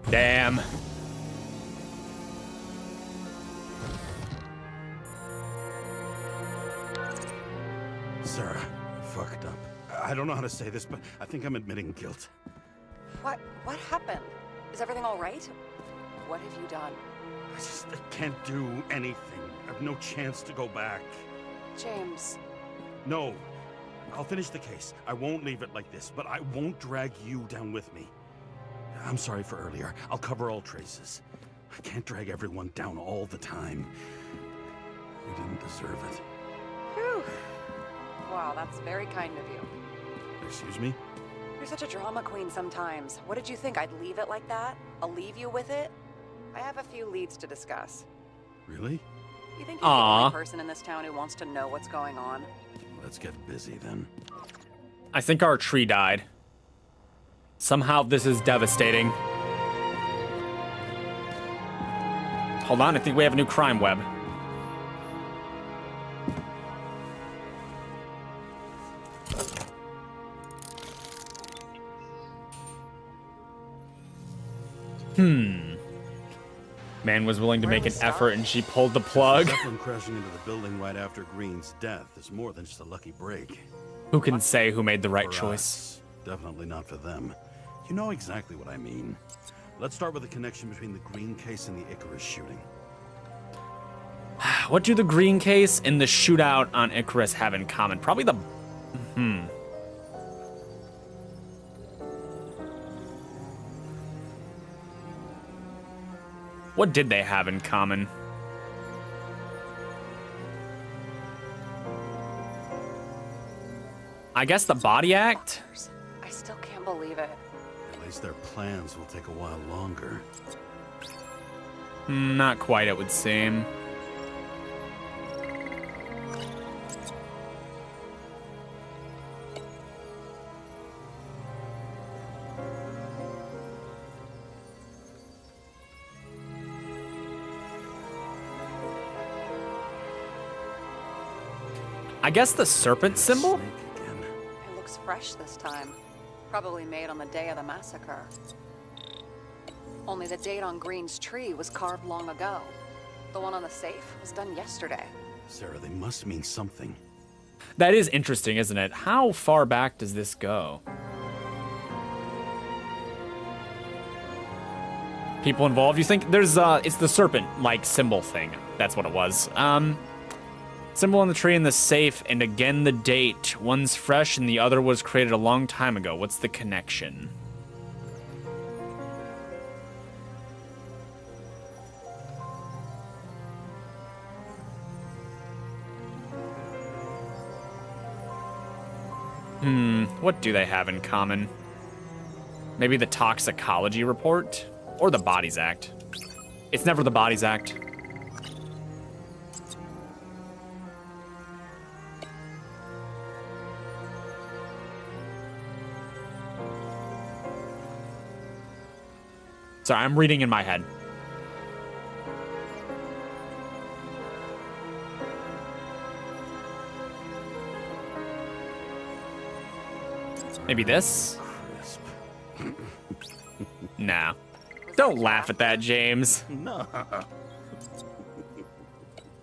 Damn. Sarah, I fucked up. I don't know how to say this, but I think I'm admitting guilt. What happened? Is everything all right? What have you done? I can't do anything. I have no chance to go back. James. No. I'll finish the case. I won't leave it like this, but I won't drag you down with me. I'm sorry for earlier. I'll cover all traces. I can't drag everyone down all the time. You didn't deserve it. Whew. Wow, that's very kind of you. Excuse me? You're such a drama queen sometimes. What did you think? I'd leave it like that? I'll leave you with it? I have a few leads to discuss. Really? You think you're the only person in this town who wants to know what's going on? Let's get busy then. I think our tree died. Somehow this is devastating. Hold on, I think we have a new crime web. Man was willing to make an effort and she pulled the plug. Zeppelin crashing into the building right after Green's death is more than just a lucky break. Who can say who made the right For choice? us, definitely not for them. You know exactly what I mean. Let's start with the connection between the Green case and the Icarus shooting. What do the Green case and the shootout on Icarus have in common? Probably the... What did they have in common? I guess the body act? I still can't believe it. At least their plans will take a while longer. Not quite, it would seem. I guess the serpent symbol? It looks fresh this time. Probably made on the day of the massacre. Only the date on Green's tree was carved long ago. The one on the safe was done yesterday. Sarah, they must mean something. That is interesting, isn't it? How far back does this go? People involved? You think there's it's the serpent like symbol thing. That's what it was. Symbol on the tree and the safe, and again the date. One's fresh and the other was created a long time ago. What's the connection? What do they have in common? Maybe the toxicology report? Or the Bodies Act. It's never the Bodies Act. Sorry, I'm reading in my head. Maybe this? Crisp. Nah. Don't laugh at that, James. No.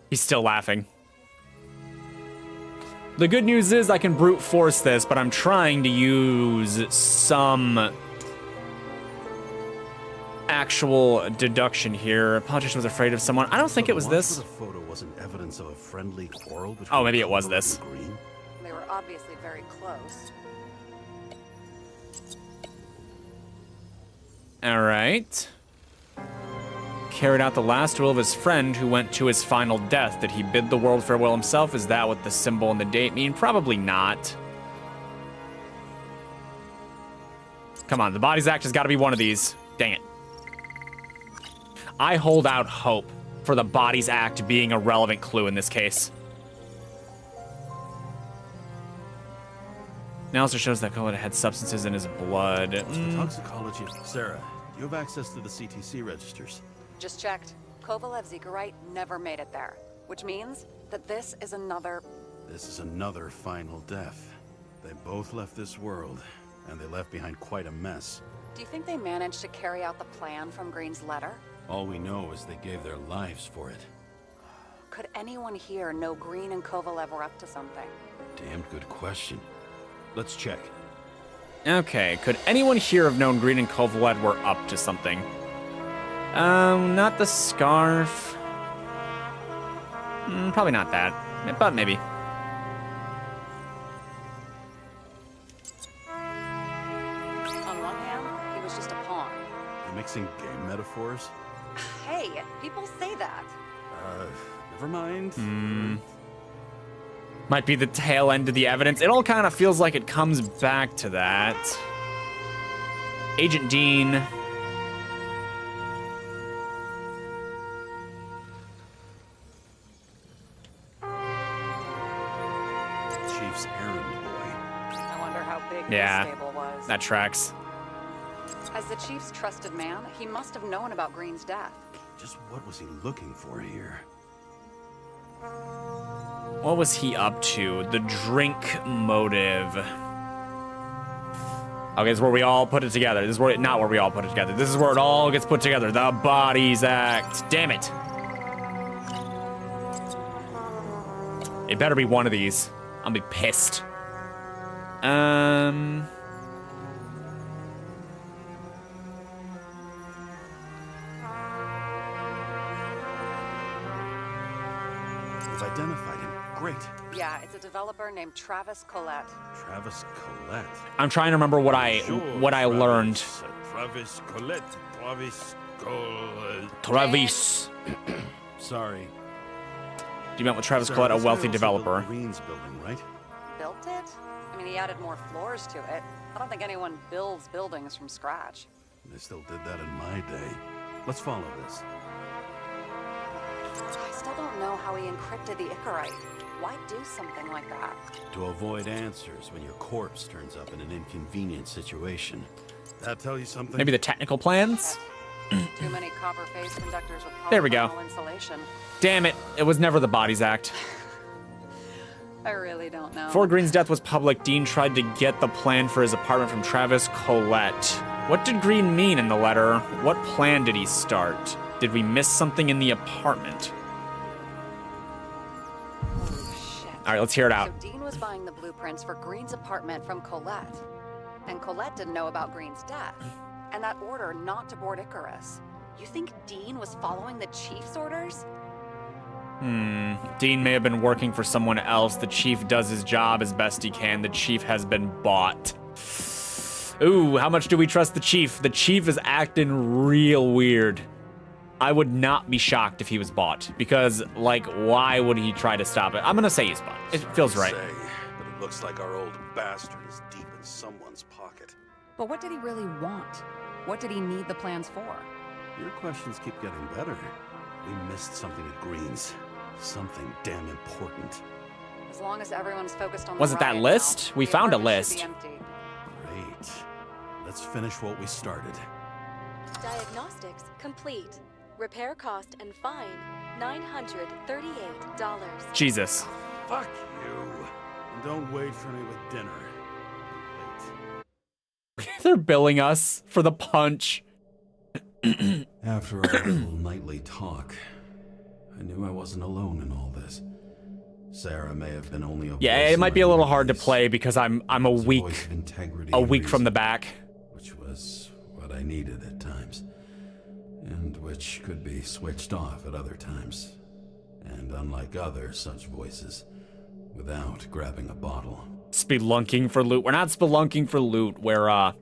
He's still laughing. The good news is I can brute force this, but I'm trying to use some actual deduction here. A politician was afraid of someone. I don't think it was this. The photo wasn't evidence of a friendly quarrel between Oh, maybe it was Cobra this. and Green. They were obviously very close. All right. Carried out the last will of his friend who went to his final death. Did he bid the world farewell himself? Is that what the symbol and the date mean? Probably not. Come on, the Bodies Act has got to be one of these. Dang it. I hold out hope for the Bodies Act being a relevant clue in this case. Analysis shows that Coletta had substances in his blood. The toxicology. Sarah, you have access to the CTC registers. Just checked. Kovalev's Icarite never made it there, which means that this is another... This is another final death. They both left this world, and they left behind quite a mess. Do you think they managed to carry out the plan from Green's letter? All we know is they gave their lives for it. Could anyone here know Green and Kovalev were up to something? Damn good question. Let's check. Okay, could anyone here have known Green and Kovalev were up to something? Not the scarf. Probably not that, but maybe. On one hand, he was just a pawn. You're mixing game metaphors? Hey, people say that. Never mind. Might be the tail end of the evidence. It all kind of feels like it comes back to that. Agent Dean. Chief's errand boy. I wonder how big Yeah, this stable was. that tracks. As the chief's trusted man, he must have known about Green's death. Just what was he looking for here? What was he up to? The drink motive. Okay, this is where we all put it together. This is where not where we all put it together. This is where it all gets put together. The Bodies Act. Damn it. It better be one of these. I'll be pissed. You've identified him. Great. Yeah, it's a developer named Travis Collette. Travis Collette. I'm trying to remember what I learned. Travis Collette. Travis Collette. Travis. Sorry. You met with Travis Sarah, Collette, a this guy wealthy also developer. built the Greens building, right? Built it? I mean, he added more floors to it. I don't think anyone builds buildings from scratch. They still did that in my day. Let's follow this. I still don't know how he encrypted the Icarite. Why do something like that? To avoid answers when your corpse turns up in an inconvenient situation. That tell you something? Maybe the technical plans? Too many copper phase conductors with There we go. polyvinyl insulation. Damn it, it was never the Bodies Act. I really don't know. Before Green's death was public, Dean tried to get the plan for his apartment from Travis Collette. What did Green mean in the letter? What plan did he start? Did we miss something in the apartment? Holy shit. All right, let's hear it out. So Dean was buying the blueprints for Green's apartment from Colette. And Colette didn't know about Green's death. And that order not to board Icarus. You think Dean was following the chief's orders? Dean may have been working for someone else. The chief does his job as best he can. The chief has been bought. Ooh, how much do we trust the chief? The chief is acting real weird. I would not be shocked if he was bought. Because, like, why would he try to stop it? I'm gonna say he's bought. It feels right. But it looks like our old bastard is deep in someone's pocket. But what did he really want? What did he need the plans for? Your questions keep getting better. We missed something at Green's. Something damn important. As long as everyone's focused on Was the it that riot list? now, We the found a apartment should list. be empty. Great. Let's finish what we started. Diagnostics complete. Repair cost and fine $938. Jesus. Fuck you. And don't wait for me with dinner. Wait. They're billing us for the punch. After our little nightly talk, I knew I wasn't alone in all this. Sarah may have been only a Yeah, voice it in might be my a little hard to voice. play because I'm a It was week voice of integrity a and week from reason, the back. which was what I needed at times, and which could be switched off at other times. And unlike other such voices, without grabbing a bottle. Spelunking for loot. We're not spelunking for loot. We're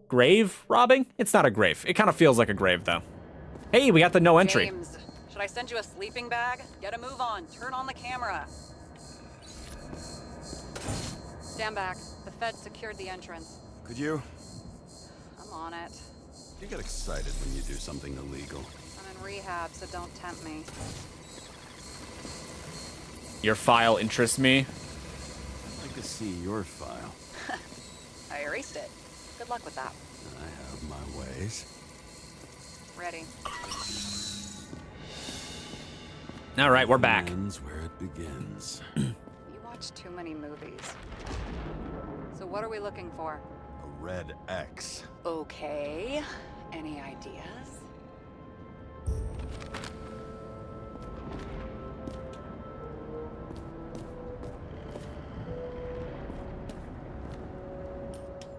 grave robbing? It's not a grave. It kind of feels like a grave though. Hey, we got the no entry. James, should I send you a sleeping bag? Get a move on. Turn on the camera. Stand back. The Fed secured the entrance. Could you? I'm on it. You get excited when you do something illegal. I'm in rehab, so don't tempt me. Your file interests me. I'd like to see your file. I erased it. Good luck with that. I have my ways. Ready. All right, we're back. Ends where it begins. You watch too many movies. So what are we looking for? A red X. Okay. Any ideas?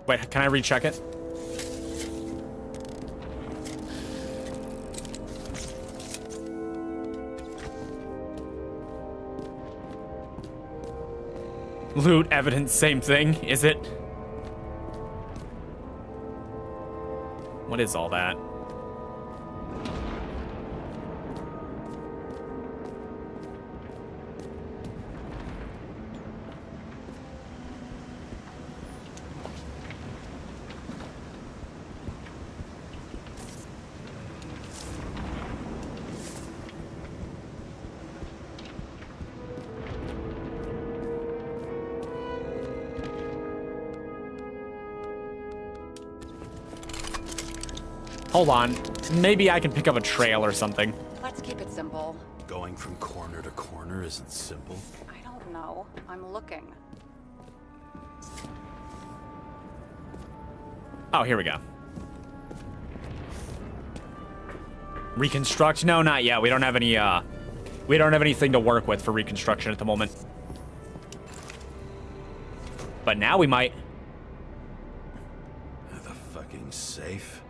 Wait, can I recheck it? Loot, evidence, same thing, is it? What is all that? Hold on. Maybe I can pick up a trail or something. Let's keep it simple. Going from corner to corner isn't simple. I don't know. I'm looking. Oh, here we go. Reconstruct? No, not yet. We don't have any, we don't have anything to work with for reconstruction at the moment. But now we might. The fucking safe?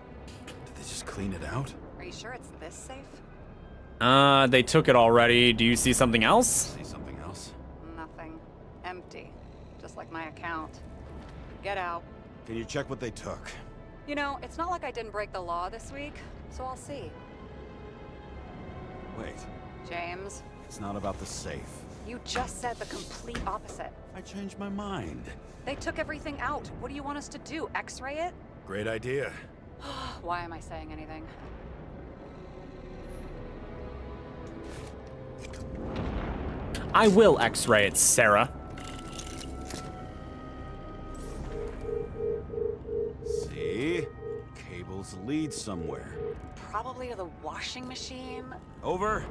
Did they just clean it out? Are you sure it's this safe? They took it already. Do you see something else? See something else? Nothing. Empty. Just like my account. Get out. Can you check what they took? You know, it's not like I didn't break the law this week, so I'll see. Wait, James, it's not about the safe. you just said the complete opposite. I changed my mind. They took everything out. What do you want us to do? X-ray it? Great idea. Why am I saying anything? I will X-ray it, Sarah. See? Cables lead somewhere. Probably to the washing machine. Over.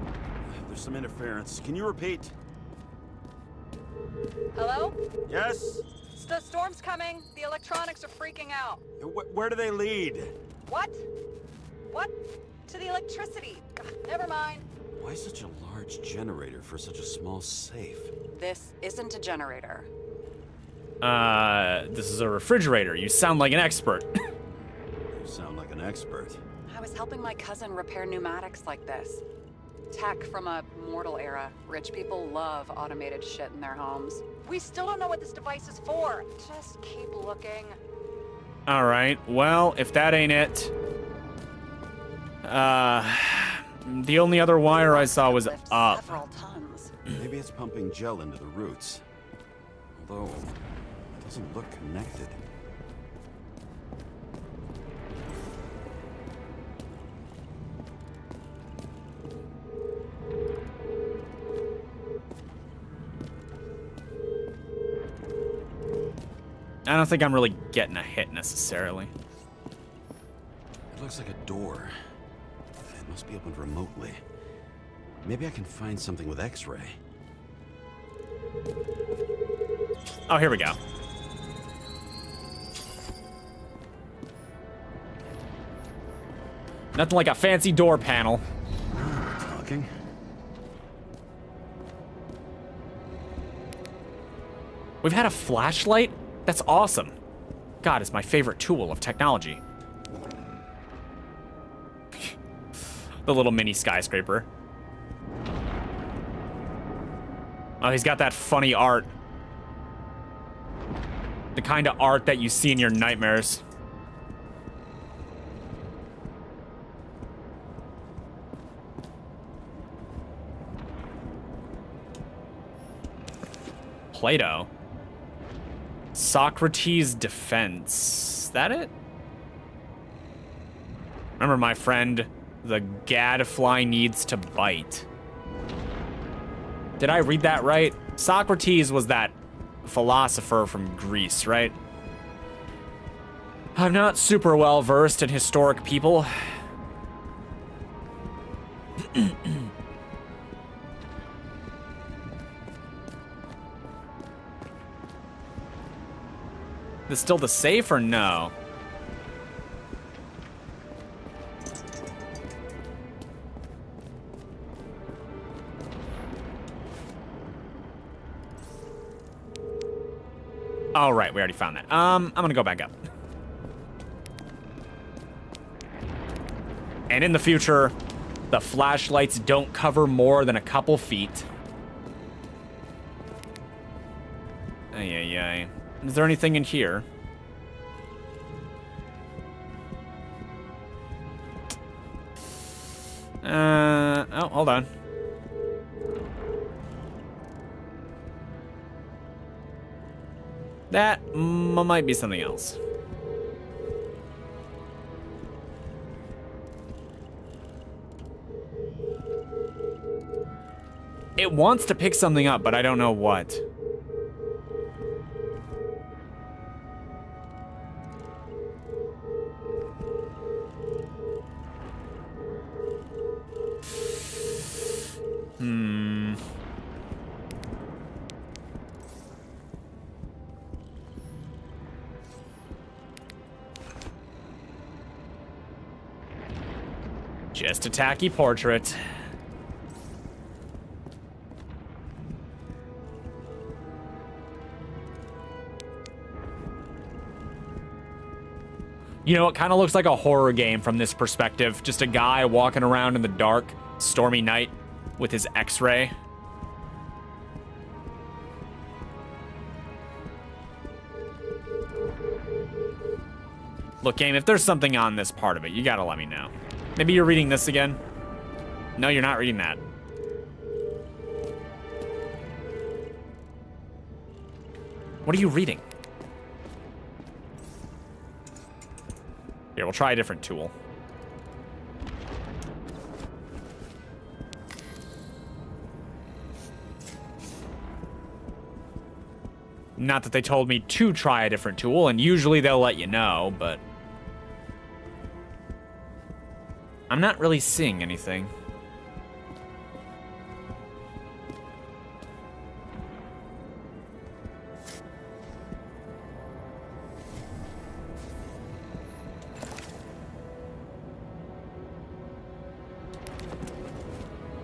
There's some interference. Can you repeat? Hello? Yes? The storm's coming. The electronics are freaking out. Where do they lead? What? What? To the electricity. Ugh, never mind. Why such a large generator for such a small safe? This isn't a generator. This is a refrigerator. You sound like an expert. You sound like an expert. I was helping my cousin repair pneumatics like this. Tech from a mortal era. Rich people love automated shit in their homes. We still don't know what this device is for. Just keep looking. All right. Well, if that ain't it, the only other wire I saw was Lift up. several tons. Maybe it's pumping gel into the roots. Although, it doesn't look connected. I don't think I'm really getting a hit necessarily. It looks like a door. It must be opened remotely. Maybe I can find something with X-ray. Oh, here we go. Nothing like a fancy door panel. Talking. We've had a flashlight? That's awesome. God, it's my favorite tool of technology. The little mini skyscraper. Oh, he's got that funny art. The kind of art that you see in your nightmares. Plato. Socrates' defense. Is that it? Remember, my friend, the gadfly needs to bite. Did I read that right? Socrates was that philosopher from Greece, right? I'm not super well versed in historic people. Is still the safe or no? Oh, right, we already found that. I'm gonna go back up. And in the future, the flashlights don't cover more than a couple feet. Ay, ay, ay. Is there anything in here? Oh, hold on. That might be something else. It wants to pick something up, but I don't know what. Just a tacky portrait. You know, it kind of looks like a horror game from this perspective. Just a guy walking around in the dark, stormy night with his X-ray. Look, game, if there's something on this part of it, you gotta let me know. Maybe you're reading this again? No, you're not reading that. What are you reading? Here, we'll try a different tool. Not that they told me to try a different tool, and usually they'll let you know, but... I'm not really seeing anything.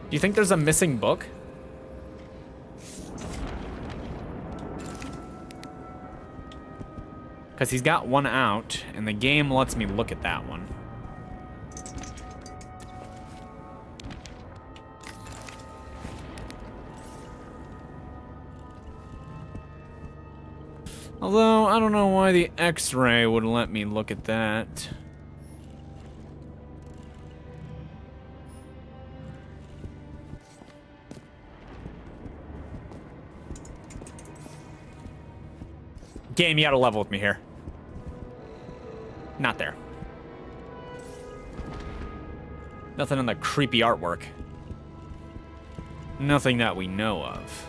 Do you think there's a missing book? Because he's got one out, and the game lets me look at that one. Although, I don't know why the X-ray would let me look at that. Game, you gotta level with me here. Not there. Nothing in the creepy artwork. Nothing that we know of.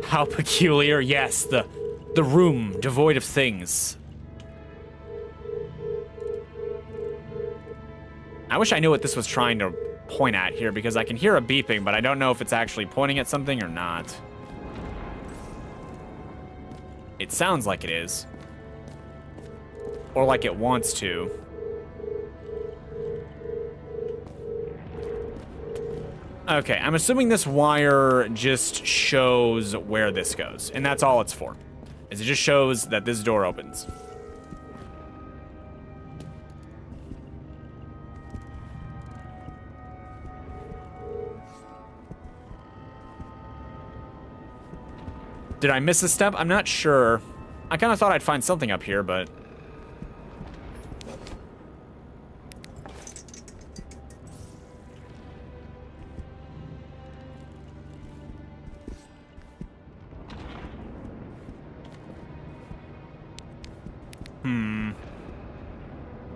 How peculiar, yes, the room devoid of things. I wish I knew what this was trying to point at here, because I can hear a beeping, but I don't know if it's actually pointing at something or not. It sounds like it is. Or like it wants to. Okay, I'm assuming this wire just shows where this goes, and that's all it's for. Is it just shows that this door opens. Did I miss a step? I'm not sure. I kind of thought I'd find something up here, but...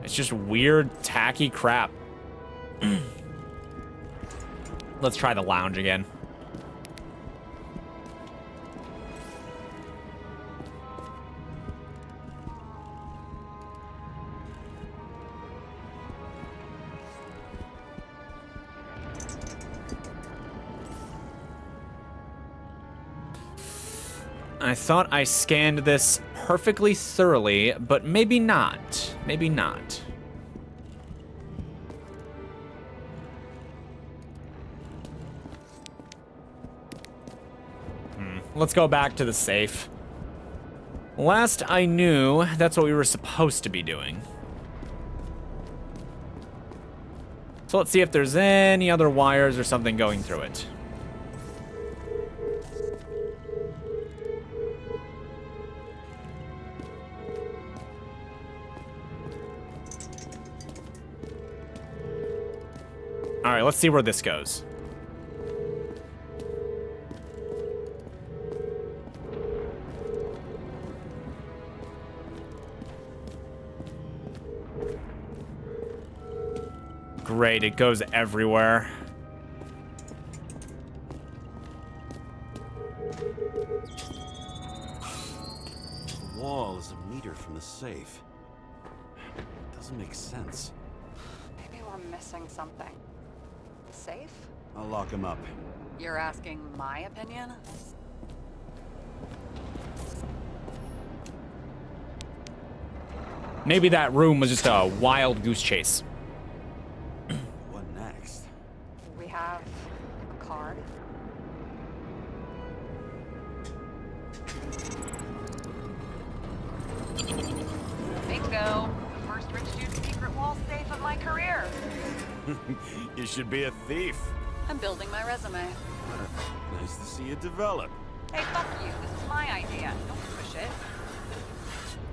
It's just weird, tacky crap. Let's try the lounge again. I thought I scanned this perfectly thoroughly, but maybe not. Maybe not. Let's go back to the safe. Last I knew, that's what we were supposed to be doing. So let's see if there's any other wires or something going through it. All right, let's see where this goes. Great, it goes everywhere. safe. It doesn't make sense. Maybe we're missing something. Safe? I'll lock him up. You're asking my opinion? Maybe that room was just a wild goose chase. What next? We have a card. Bingo! The first rich dude's secret wall safe of my career. You should be a thief. I'm building my resume. Nice to see you develop. Hey, fuck you. This is my idea. Don't push it.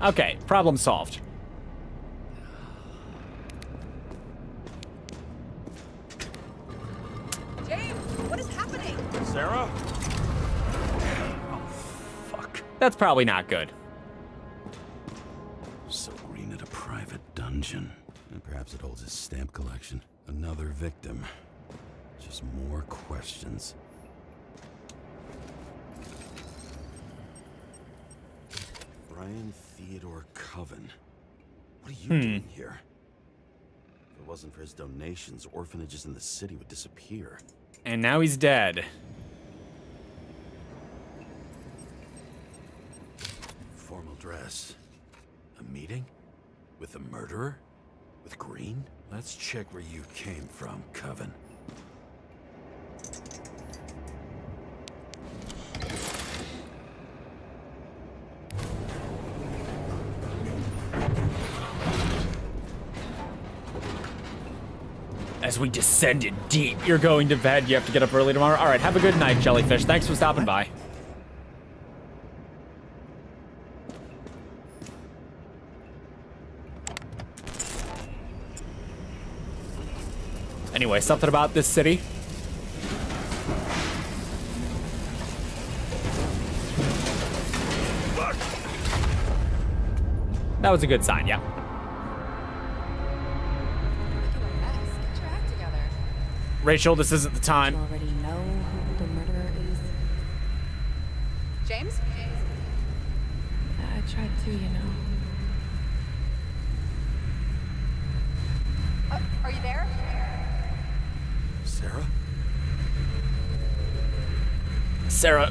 Okay, problem solved. James, what is happening? Sarah? Oh, fuck. That's probably not good. So Green at a private dungeon. And perhaps it holds his stamp collection. Another victim. Just more questions. Brian Theodore Coven. What are you doing here? If it wasn't for his donations, orphanages in the city would disappear. And now he's dead. Formal dress. A meeting? With the murderer? With Green? Let's check where you came from, Coven. As we descended deep, you're going to bed. You have to get up early tomorrow. All right, have a good night, Jellyfish. Thanks for stopping by. Anyway, something about this city. That was a good sign, yeah. Get your act together. Rachel, this isn't the time. You already know who the murderer is. James? I tried to, you know. Are you there? Sarah? Sarah,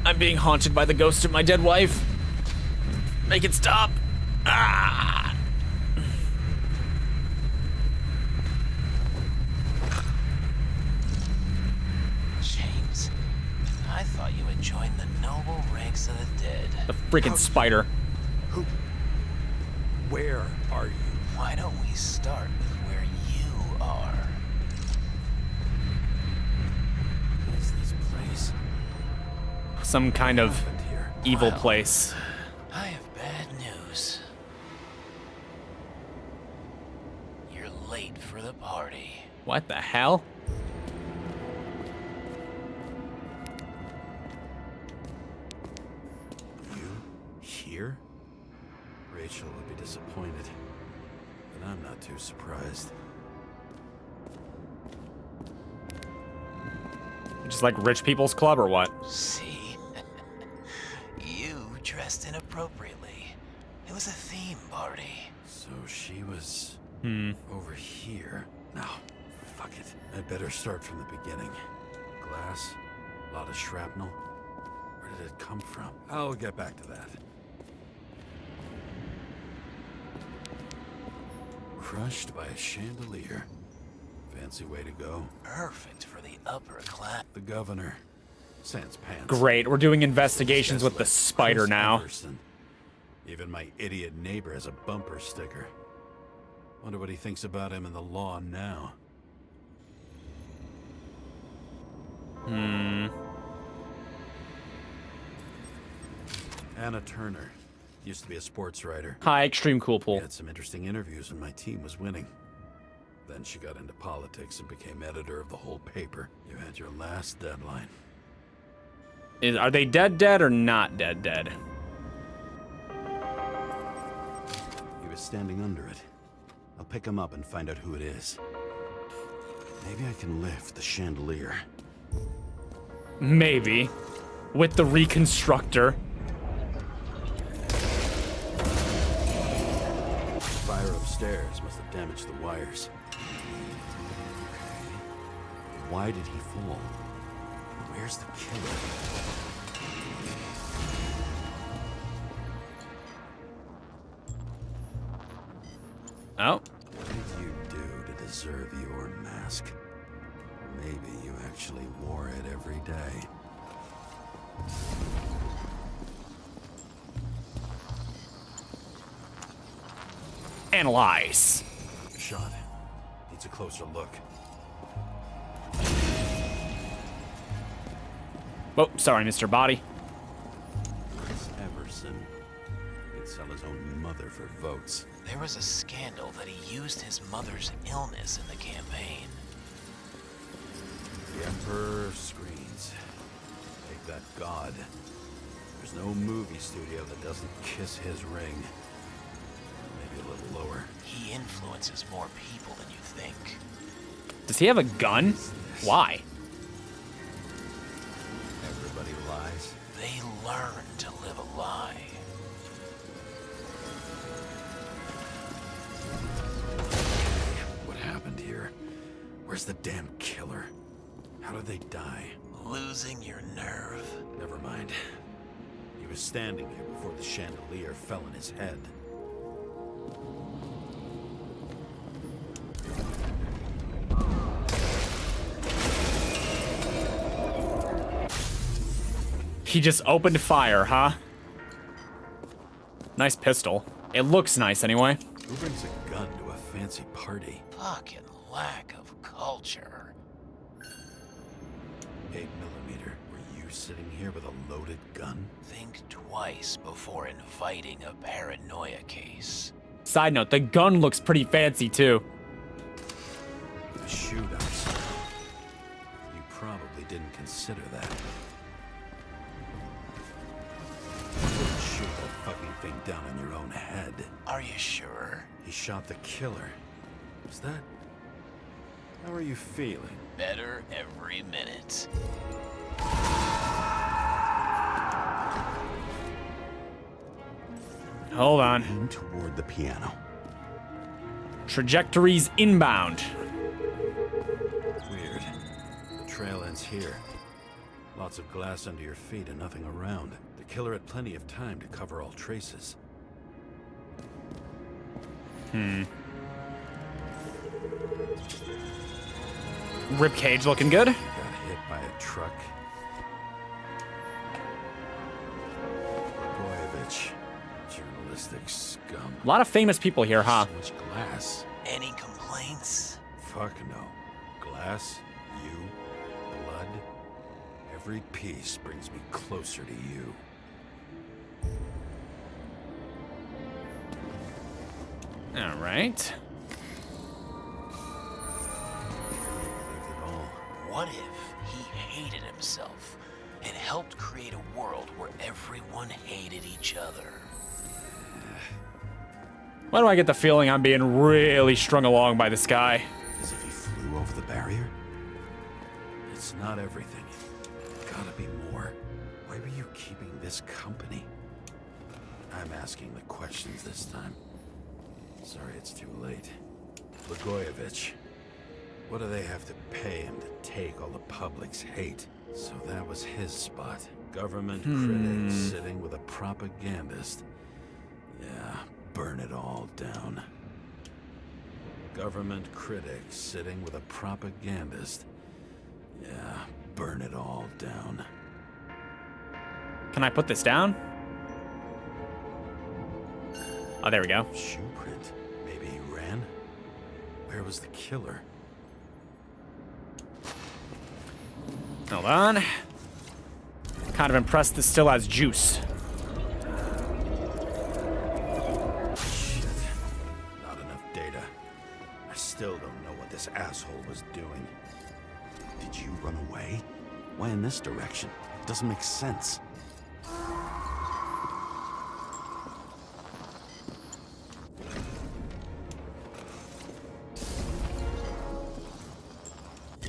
I'm being haunted by the ghost of my dead wife. Make it stop. Ah! James, I thought you had joined the noble ranks of the dead. The freaking spider. Who? Where are you? Why don't we start with where you are? What is this place? Some kind of evil Well, place. I have bad news. You're late for the party. What the hell? You? Here? Rachel would be disappointed. But I'm not too surprised. Just like rich people's club or what? See? You dressed inappropriately. It was a theme party. So she was over here. Now, fuck it. I'd better start from the beginning. Glass, a lot of shrapnel. Where did it come from? I'll get back to that. Crushed by a chandelier. Fancy way to go. Perfect for the upper class. The governor. Sans pants. Great, we're doing investigations with the Just spider Chris now. Everson. Even my idiot neighbor has a bumper sticker. Wonder what he thinks about him in the law now. Anna Turner. Used to be a sports writer. Hi, Extreme Cool Pool. Had some interesting interviews when my team was winning. Then she got into politics and became editor of the whole paper. You had your last deadline. Are they dead or not dead? He was standing under it. I'll pick him up and find out who it is. Maybe I can lift the chandelier. Maybe. With the reconstructor. Fire upstairs must have damaged the wires. Okay. Why did he fall? Where's the killer? Oh. What did you do to deserve your mask? Maybe you actually wore it every day. Analyze. Shot. Needs a closer look. Oh, sorry, Mr. Body. Chris Everson. He'd sell his own mother for votes. There was a scandal that he used his mother's illness in the campaign. The Emperor screens. Take that god. There's no movie studio that doesn't kiss his ring. Maybe a little lower. He influences more people than you think. Does he have a gun? Why? Everybody lies. They learn to live a lie. What happened here? Where's the damn killer? How did they die? Losing your nerve. Never mind. He was standing here before the chandelier fell on his head. He just opened fire, huh? Nice pistol. It looks nice anyway. Who brings a gun to a fancy party? Fucking lack of culture. 8mm. Were you sitting here with a loaded gun? Think twice before inviting a paranoia case. Side note, the gun looks pretty fancy too. The shootouts. You probably didn't consider that. You wouldn't shoot that fucking thing down on your own head. Are you sure? He shot the killer. Is that... How are you feeling? Better every minute. Hold on. Aim toward the piano. Trajectories inbound. Weird. The trail ends here. Lots of glass under your feet and nothing around. The killer had plenty of time to cover all traces. Ribcage looking good. Got hit by a truck. Boyevich. Journalistic scum. A lot of famous people here, huh? So much glass. Any complaints? Fuck no. Glass, you, blood. Every piece brings me closer to you. All right. What if he hated himself and helped create a world where everyone hated each other? Why do I get the feeling I'm being really strung along by this guy? As if he flew over the barrier? It's not everything. Gotta be more. Why were you keeping this company? I'm asking the questions this time. Sorry it's too late. Blagojevich. What do they have to pay him to take all the public's hate? So that was his spot. Government critics sitting with a propagandist. Yeah, burn it all down. Government critics sitting with a propagandist. Yeah, burn it all down. Can I put this down? Oh, there we go. Shoe print. Maybe he ran? Where was the killer? Hold on. Kind of impressed this still has juice. Shit. Not enough data. I still don't know what this asshole was doing. Did you run away? Why in this direction? It doesn't make sense.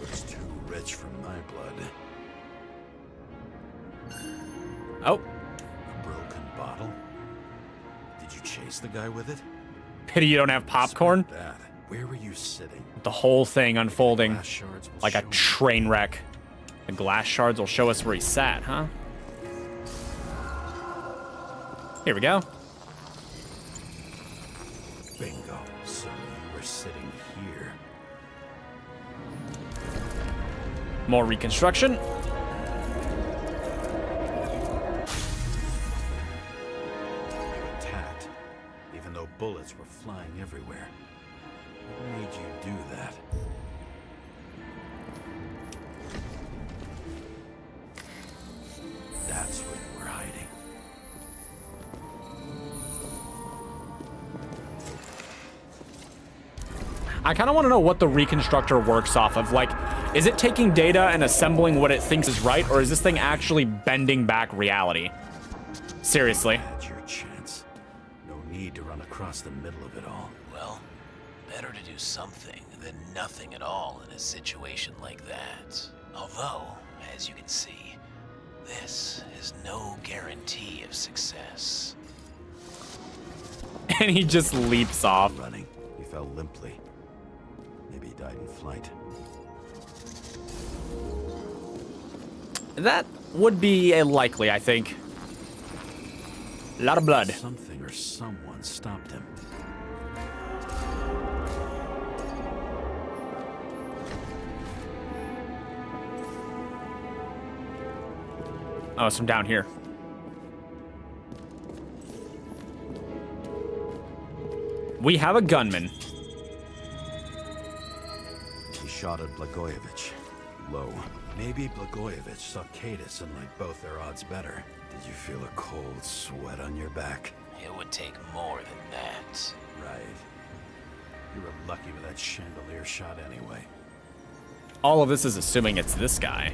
Looks too rich for my blood. Oh, A broken bottle? Did you chase the guy with it? Pity you don't have popcorn. That. Where were you sitting? The whole thing unfolding Glass shards will like a show me. train wreck. The glass shards will show us where he sat, huh? Here we go. Bingo. So you were sitting here. More reconstruction. Attacked, even though bullets were flying everywhere. What made you do that? That's where you were hiding. I kind of want to know what the reconstructor works off of. Like, is it taking data and assembling what it thinks is right, or is this thing actually bending back reality? Seriously. That's your chance. No need to run across the middle of it all. Well, better to do something than nothing at all in a situation like that. Although, as you can see, this is no guarantee of success. And he just leaps off. Running, he fell limply. Maybe he died in flight. That would be a likely, I think. A lot of blood. Something or someone stopped him. Oh, it's from down here. We have a gunman. He shot at Blagojevich. Low. Maybe Blagojevich saw Cadis and liked both their odds better. Did you feel a cold sweat on your back? It would take more than that. Right. You were lucky with that chandelier shot anyway. All of this is assuming it's this guy.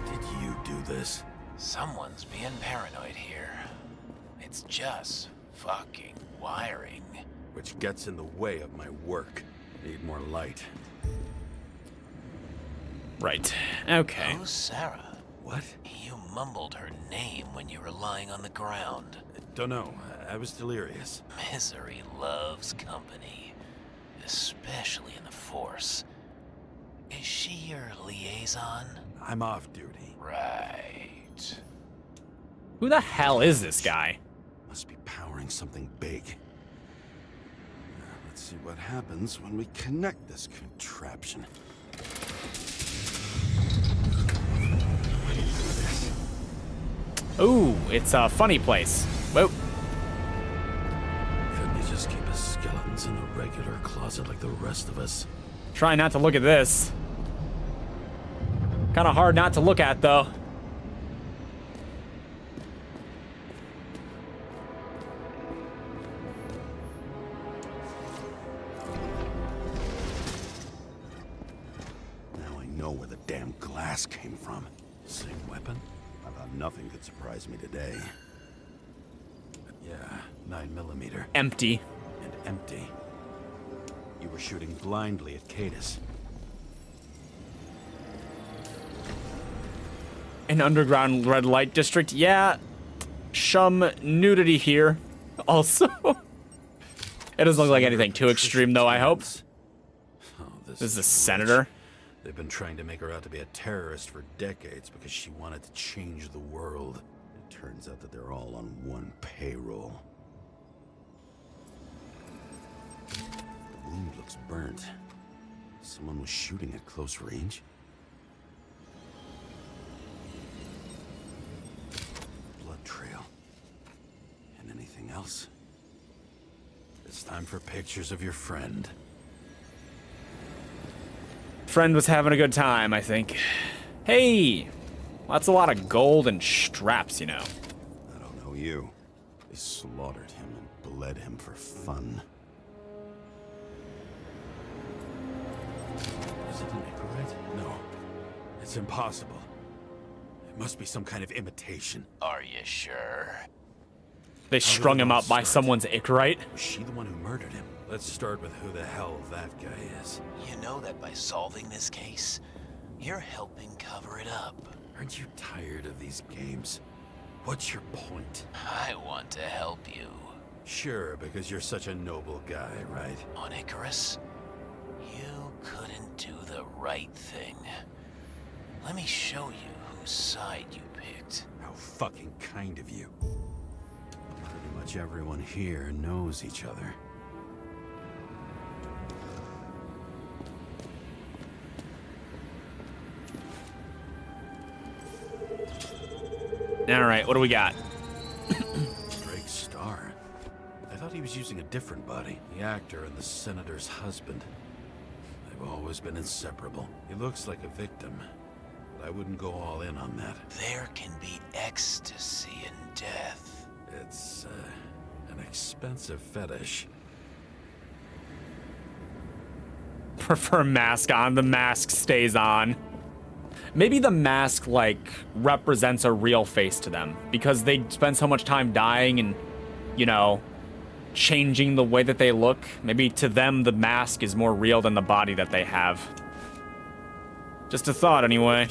Did you do this? Someone's being paranoid here. It's just fucking wiring. Which gets in the way of my work. Need more light. Right. Okay. Oh, Sarah. What? You mumbled her name when you were lying on the ground. Don't know. I was delirious. Misery loves company, especially in the Force. Is she your liaison? I'm off duty. Right. Who the hell is this guy? Must be powering something big. Let's see what happens when we connect this contraption. Ooh, it's a funny place. Whoa. Couldn't you just keep his skeletons in the regular closet like the rest of us? Try not to look at this. Kind of hard not to look at, though. Now I know where the damn glass came from. Same weapon? I thought nothing could surprise me today. Yeah, 9mm. Empty. And empty. You were shooting blindly at Cadis. An underground red light district. Yeah. Some nudity here. Also. It doesn't look like anything too extreme, though, I hope. Oh, This is a senator. They've been trying to make her out to be a terrorist for decades because she wanted to change the world. It turns out that they're all on one payroll. The wound looks burnt. Someone was shooting at close range. Blood trail. And anything else? It's time for pictures of your friend. Friend was having a good time, I think. Hey! That's a lot of gold and straps, you know. I don't know you. They slaughtered him and bled him for fun. Is it an Icarite? No. It's impossible. It must be some kind of imitation. Are you sure? They strung him up by someone's Icarite. Was she the one who murdered him? Let's start with who the hell that guy is. You know that by solving this case, You're helping cover it up. Aren't you tired of these games? What's your point? I want to help you. Sure, because you're such a noble guy, right? On Icarus, you couldn't do the right thing. Let me show you whose side you picked. How fucking kind of you. Pretty much everyone here knows each other. All right, what do we got? Drake's star. I thought he was using a different body. The actor and the senator's husband. They've always been inseparable. He looks like a victim, but I wouldn't go all in on that. There can be ecstasy in death. It's, an expensive fetish. Prefer mask on. The mask stays on. Maybe the mask, like, represents a real face to them because they spend so much time dying and, you know, changing the way that they look. Maybe to them, the mask is more real than the body that they have. Just a thought, anyway.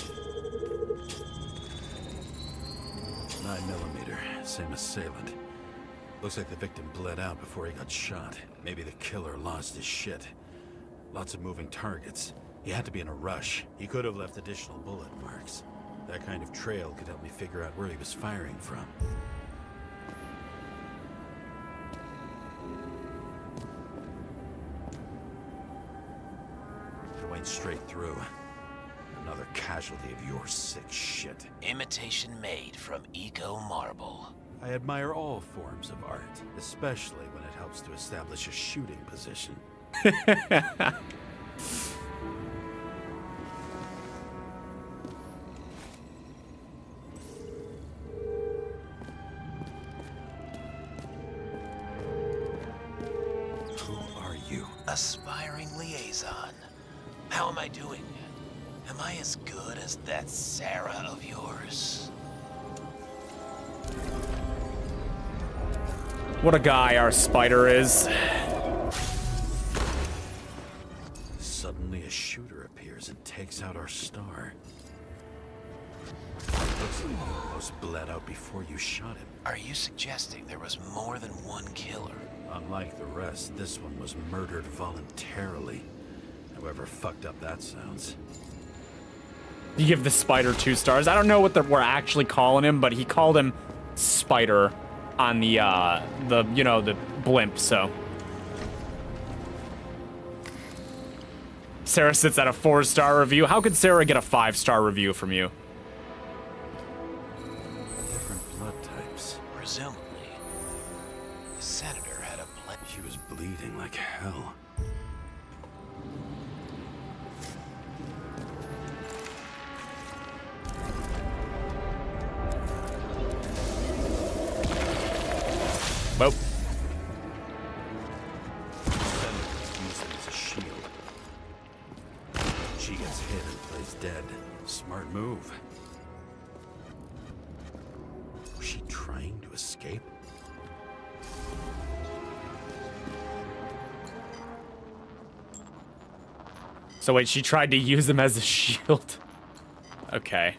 9mm, same assailant. Looks like the victim bled out before he got shot. Maybe the killer lost his shit. Lots of moving targets. He had to be in a rush. He could have left additional bullet marks. That kind of trail could help me figure out where he was firing from. It went straight through. Another casualty of your sick shit. Imitation made from eco marble. I admire all forms of art, especially when it helps to establish a shooting position. Aspiring liaison. How am I doing? Am I as good as that Sarah of yours? What a guy our spider is. Suddenly a shooter appears and takes out our star. Looks like he almost bled out before you shot him. Are you suggesting there was more than one killer? Unlike the rest, this one was murdered voluntarily. However fucked up that sounds. You give the spider 2 stars. I don't know what we're actually calling him, but he called him Spider on the you know, the blimp, so. Sarah sits at a 4-star review. How could Sarah get a 5-star review from you? Different blood types. Presumably, the senator had a plan. She was bleeding like hell. Well. Used it as a shield. She gets hit and plays dead. Smart move. Was she trying to escape? So wait, she tried to use him as a shield. Okay.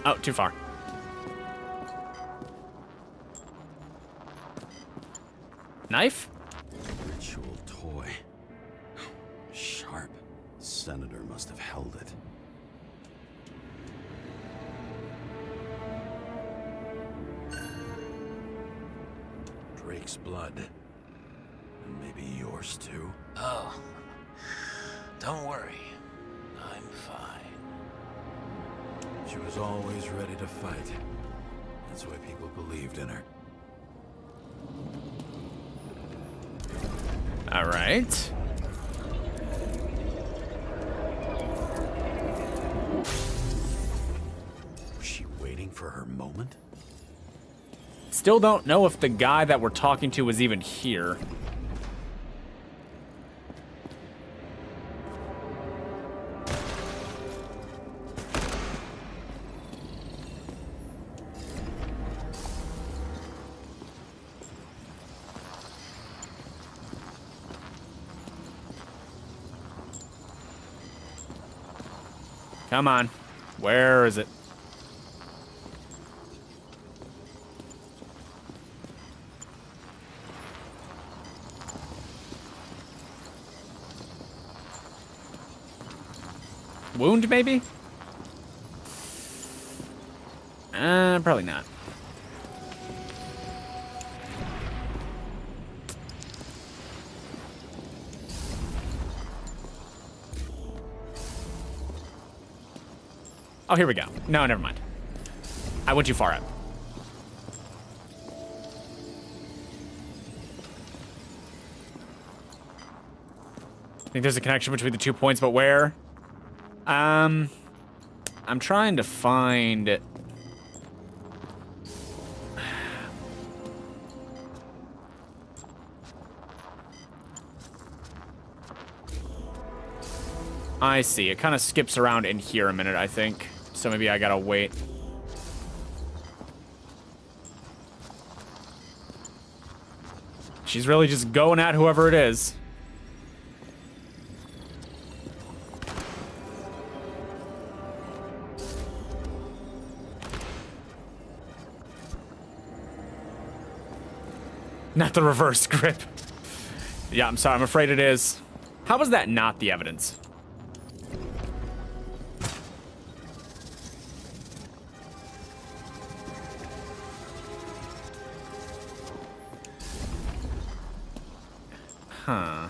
Oh, too far. Knife? Ritual toy. Sharp. Senator must have held it. Drake's blood. And maybe yours too. Oh, don't worry. I'm fine. She was always ready to fight. That's why people believed in her. All right. Was she waiting for her moment? Still don't know if the guy that we're talking to was even here. Come on. Where is it? Wound, maybe? Probably not. Oh, here we go. No, never mind. I went too far out. I think there's a connection between the 2 points, but where? I'm trying to find... I see. It kind of skips around in here a minute, I think. So maybe I gotta wait. She's really just going at whoever it is. Not the reverse grip. Yeah, I'm sorry. I'm afraid it is. How was that not the evidence? Huh.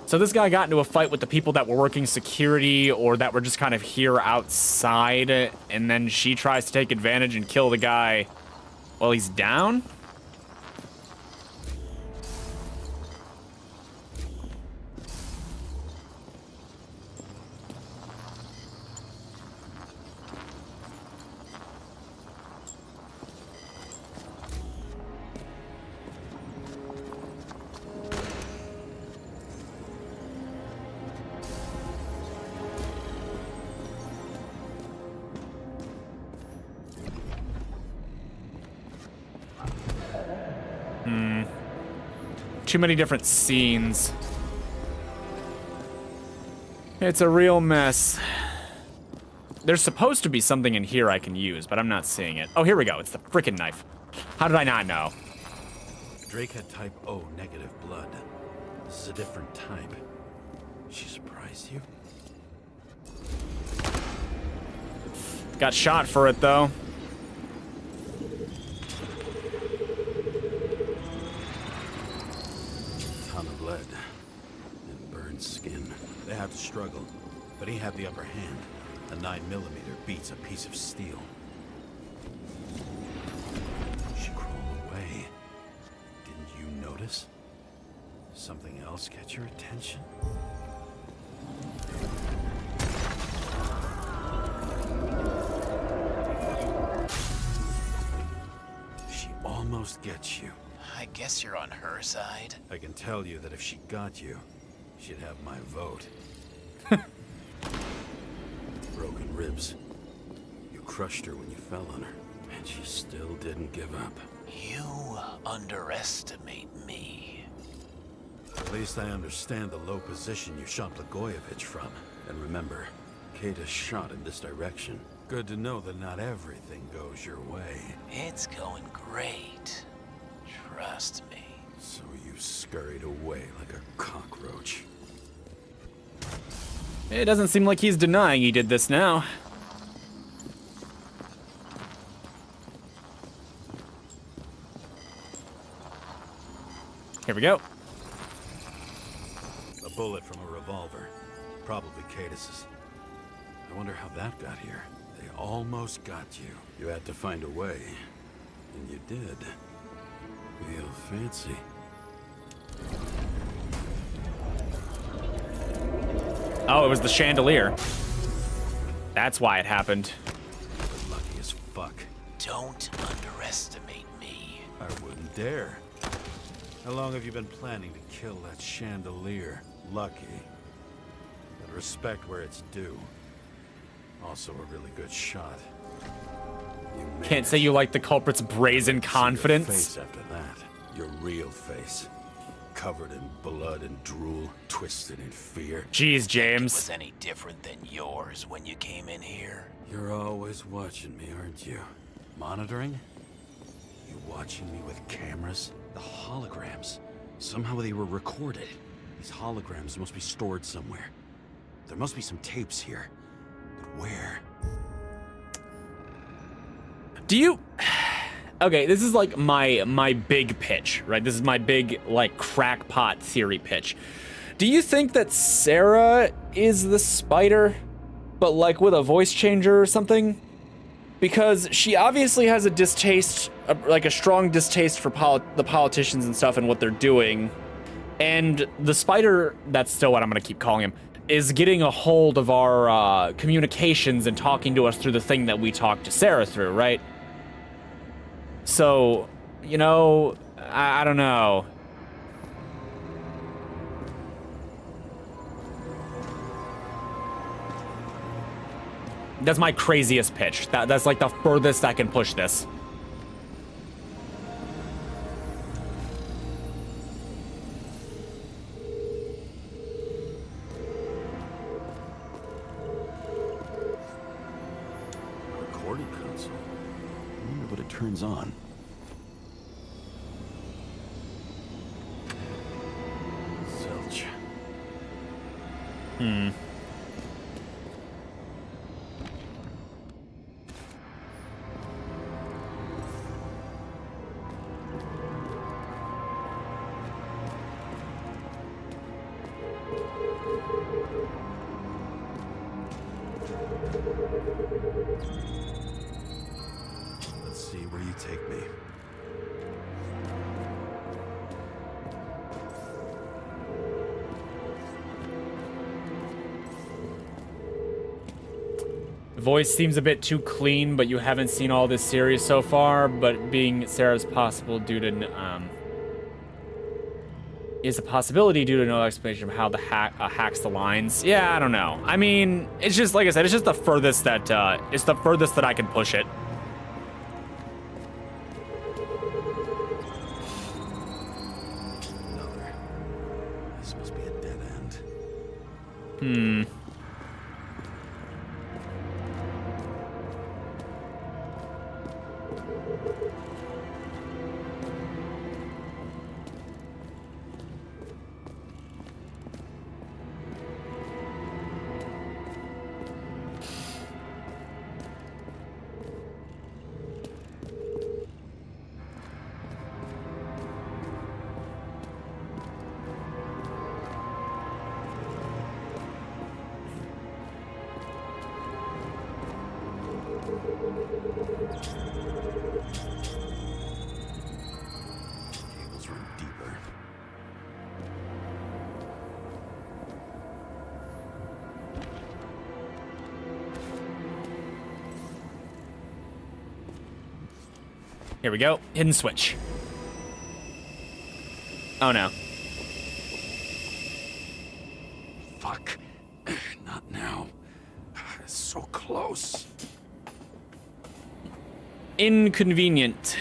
So this guy got into a fight with the people that were working security or that were just kind of here outside, and then she tries to take advantage and kill the guy while he's down? Too many different scenes. It's a real mess. There's supposed to be something in here I can use, but I'm not seeing it. Oh, here we go. It's the frickin' knife. How did I not know? Drake had type O negative blood. This is a different type. She surprised you? Got shot for it, though. Skin. They have to struggle, but he had the upper hand. A 9mm beats a piece of steel. She crawled away. Didn't you notice? Something else catch your attention? She almost gets you. I guess you're on her side. I can tell you that if she got you, she'd have my vote. Broken ribs. You crushed her when you fell on her, and she still didn't give up. You underestimate me. At least I understand the low position you shot Blagojevich from. And remember, Kata's shot in this direction. Good to know that not everything goes your way. It's going great. Trust me. So you scurried away like a cockroach. It doesn't seem like he's denying he did this now. Here we go. A bullet from a revolver. Probably Kata's. I wonder how that got here. They almost got you. You had to find a way. And you did. Real fancy. Oh, it was the chandelier. That's why it happened. You're lucky as fuck. Don't underestimate me. I wouldn't dare. How long have you been planning to kill that chandelier? Lucky. But respect where it's due. Also a really good shot. Can't say you like the culprit's brazen confidence. Face after that. Your real face. covered in blood and drool, twisted in fear. Jeez, James. Was any different than yours when you came in here? You're always watching me, aren't you? Monitoring? You watching me with cameras? The holograms. Somehow they were recorded. These holograms must be stored somewhere. There must be some tapes here. But where? Do you... Okay, this is like my big pitch, right? This is my big, like, crackpot theory pitch. Do you think that Sarah is the spider, but like with a voice changer or something? Because she obviously has a distaste, like a strong distaste for the politicians and stuff and what they're doing. And the spider, that's still what I'm gonna keep calling him, is getting a hold of our communications and talking to us through the thing that we talked to Sarah through, right? So, you know, I don't know. That's my craziest pitch. That's like the furthest I can push this. Recording console. I wonder what it turns on. Zilch. Let's see where you take me. The voice seems a bit too clean, but you haven't seen all this series so far, but being Sarah's possible due to, is a possibility due to no explanation of how the hacks the lines. Yeah, I don't know. I mean, it's just, like I said, it's just the furthest that, it's the furthest that I can push it. Another. This must be a dead end. Cables run deeper. Here we go. Hidden switch. Oh no. Fuck. Not now. It's so close. Inconvenient.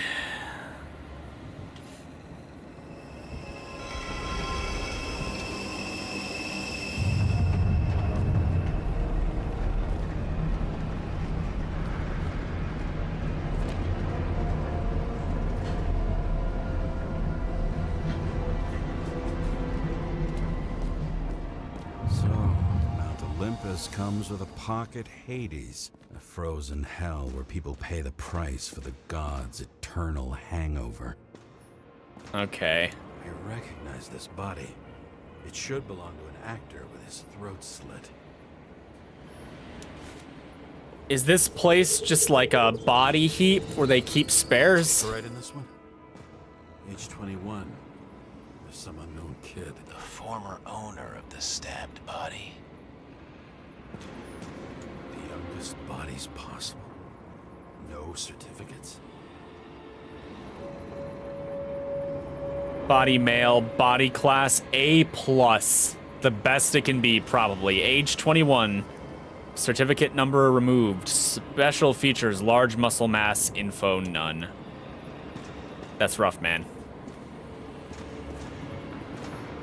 Comes with a pocket Hades, a frozen hell where people pay the price for the gods' eternal hangover. Okay. I recognize this body. It should belong to an actor with his throat slit. Is this place just like a body heap where they keep spares? Right in this one? Age 21. There's some unknown kid. The former owner of the stabbed body. The youngest bodies possible. No certificates. Body male, body class A+. The best it can be, probably. Age 21. Certificate number removed. Special features, large muscle mass, info none. That's rough, man.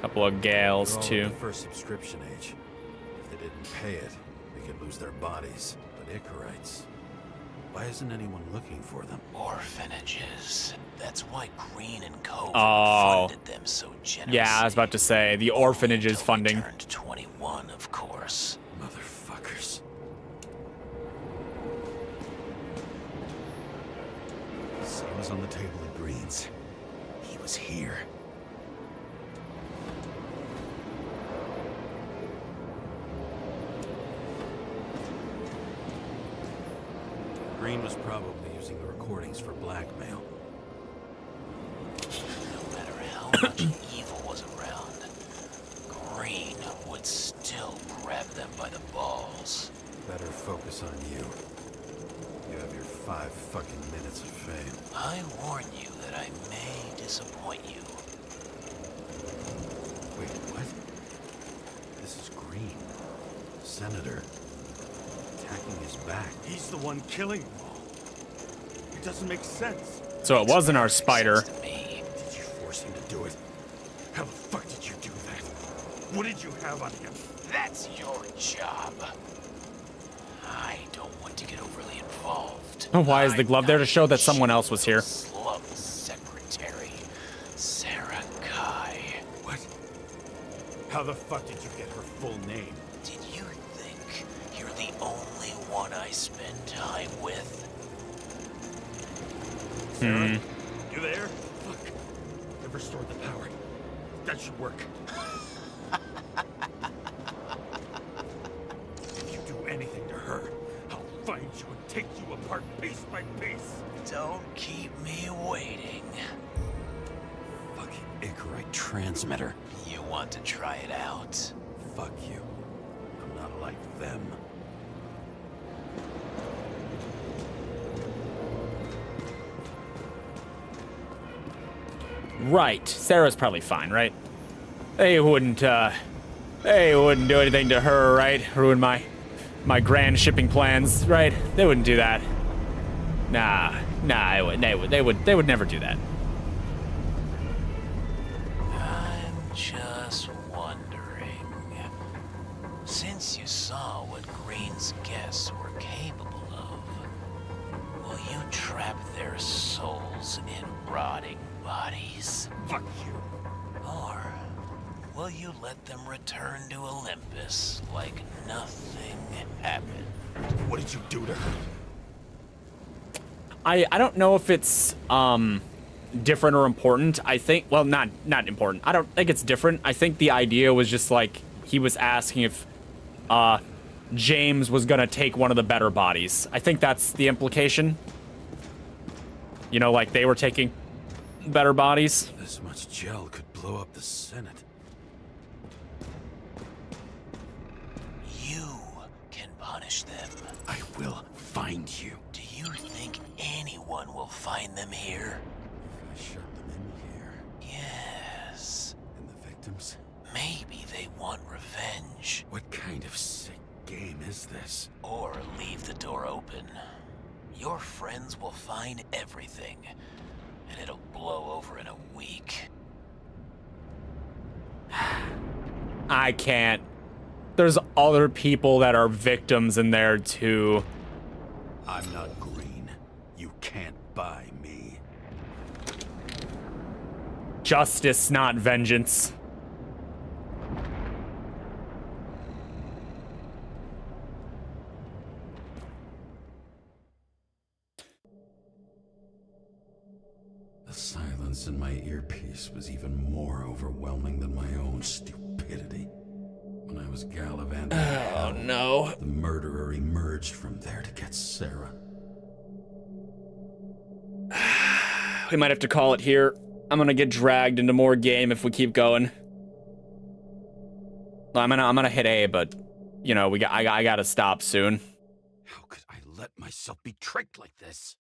Couple of gals They're all too. at the first subscription age. If they didn't pay it, they could lose their bodies. But Icarites, why isn't anyone looking for them? Orphanages. That's why Green and Co. Oh. funded them so generously. Yeah, I was about to say the orphanages Until they funding. turned 21, of course. Motherfuckers. Son was on the table at Green's. He was here. Green was probably using the recordings for blackmail. No matter how much evil was around, Green would still grab them by the balls. Better focus on you. You have your 5 fucking minutes of fame. I warn you that I may disappoint you. Wait, what? This is Green. Senator. Attacking his back. He's the one killing them all. It doesn't make sense. So it wasn't our spider. To me. Did you force him to do it? How the fuck did you do that? What did you have on him? That's your job. I don't want to get overly involved. Why is the glove there to show that someone else was here? Slum secretary, Sarah Kai. What? How the fuck did you get her full name? Did you think you're the only one I spend time with? Sarah? You there? Fuck. I've restored the power. That should work. If you do anything to her, I'll find you and take you apart piece by piece. Don't keep me waiting. Fucking Icarite transmitter. You want to try it out? Fuck you. I'm not like them. Right. Sarah's probably fine, right? They wouldn't do anything to her, right? Ruin my grand shipping plans, right? They wouldn't do that. Nah, they would never do that. I'm just wondering. Since you saw what Green's guests were capable of, will you trap their souls in rotting bodies? Fuck you. Or will you let them return to Olympus like nothing happened? What did you do to her? I don't know if it's different or important. I think, well, not important. I don't think it's different. I think the idea was just like he was asking if James was gonna take one of the better bodies. I think that's the implication. You know, like they were taking better bodies. This much gel could blow up the Senate. You can punish them. I will find you. Do you think anyone will find them here? If I shut them in here. Yes. And the victims? Maybe they want revenge. What kind of sick game is this? Or leave the door open. Your friends will find everything, and it'll blow over in a week. I can't. There's other people that are victims in there too. I'm not Green. You can't buy me. Justice, not vengeance. The silence in my earpiece was even more overwhelming than my own stupidity. When I was gallivanting, Oh no. the murderer emerged from there to get Sarah. We might have to call it here. I'm gonna get dragged into more game if we keep going. I'm gonna hit A, but you know, I gotta stop soon. How could I let myself be tricked like this?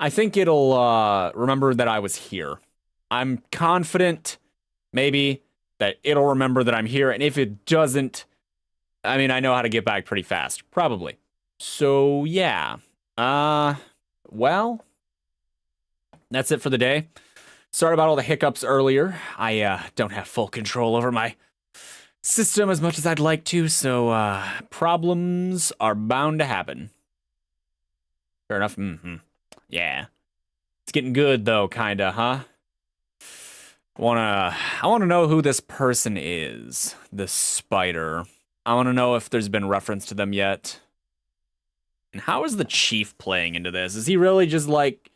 I think it'll remember that I was here. I'm confident, maybe, that it'll remember that I'm here, and if it doesn't, I mean, I know how to get back pretty fast. Probably. So yeah. Well, that's it for the day. Sorry about all the hiccups earlier. I don't have full control over my system as much as I'd like to, so problems are bound to happen. Fair enough. Yeah. It's getting good though, kinda, huh? I wanna know who this person is. This spider. I wanna know if there's been reference to them yet. And how is the chief playing into this? Is he really just like,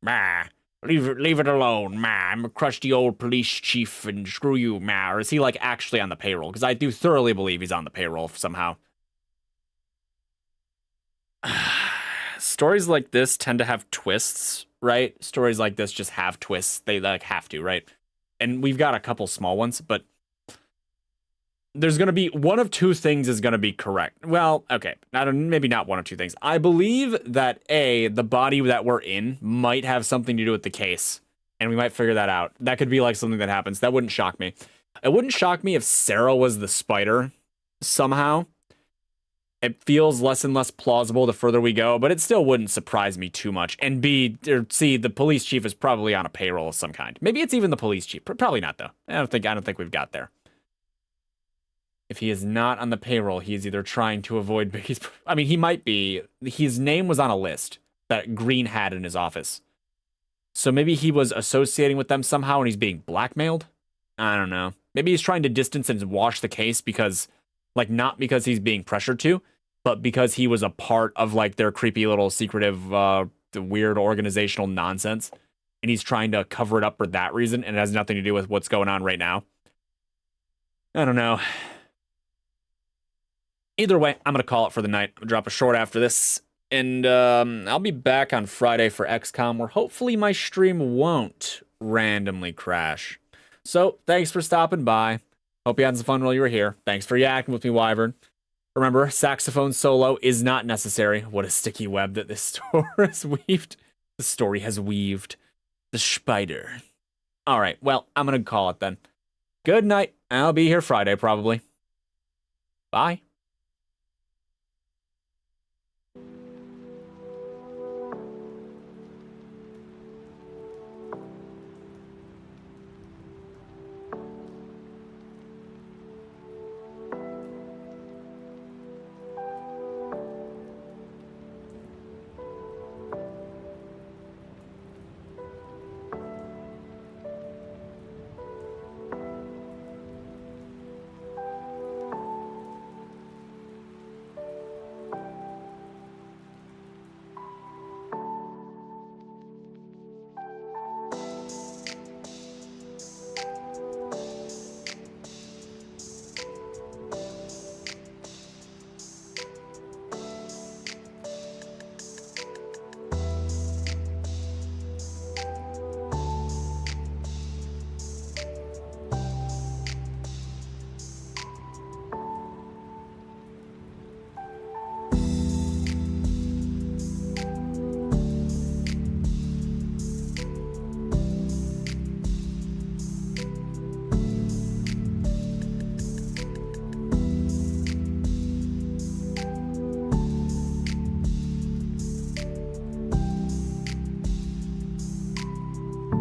"Meh, leave it alone, meh, I'm a crusty old police chief and screw you, meh," or is he like actually on the payroll? Because I do thoroughly believe he's on the payroll somehow. Stories like this tend to have twists, right? Stories like this just have twists. They like have to, right? And we've got a couple small ones, but there's going to be one of two things is going to be correct. Well, okay, maybe not one of two things. I believe that A, the body that we're in might have something to do with the case, and we might figure that out. That could be like something that happens. That wouldn't shock me. It wouldn't shock me if Sarah was the spider somehow. It feels less and less plausible the further we go, but it still wouldn't surprise me too much. And B, or C, the police chief is probably on a payroll of some kind. Maybe it's even the police chief. Probably not though. I don't think we've got there. If he is not on the payroll, he is either trying to avoid. He might be. His name was on a list that Green had in his office, so maybe he was associating with them somehow, and he's being blackmailed. I don't know. Maybe he's trying to distance and wash the case because, like, not because he's being pressured to, but because he was a part of like their creepy little secretive, weird organizational nonsense, and he's trying to cover it up for that reason, and it has nothing to do with what's going on right now. I don't know. Either way, I'm going to call it for the night. I'll drop a short after this, and I'll be back on Friday for XCOM, where hopefully my stream won't randomly crash. So, thanks for stopping by. Hope you had some fun while you were here. Thanks for yakking with me, Wyvern. Remember, saxophone solo is not necessary. What a sticky web that this story has weaved. The story has weaved. The spider. All right, well, I'm going to call it then. Good night. I'll be here Friday, probably. Bye.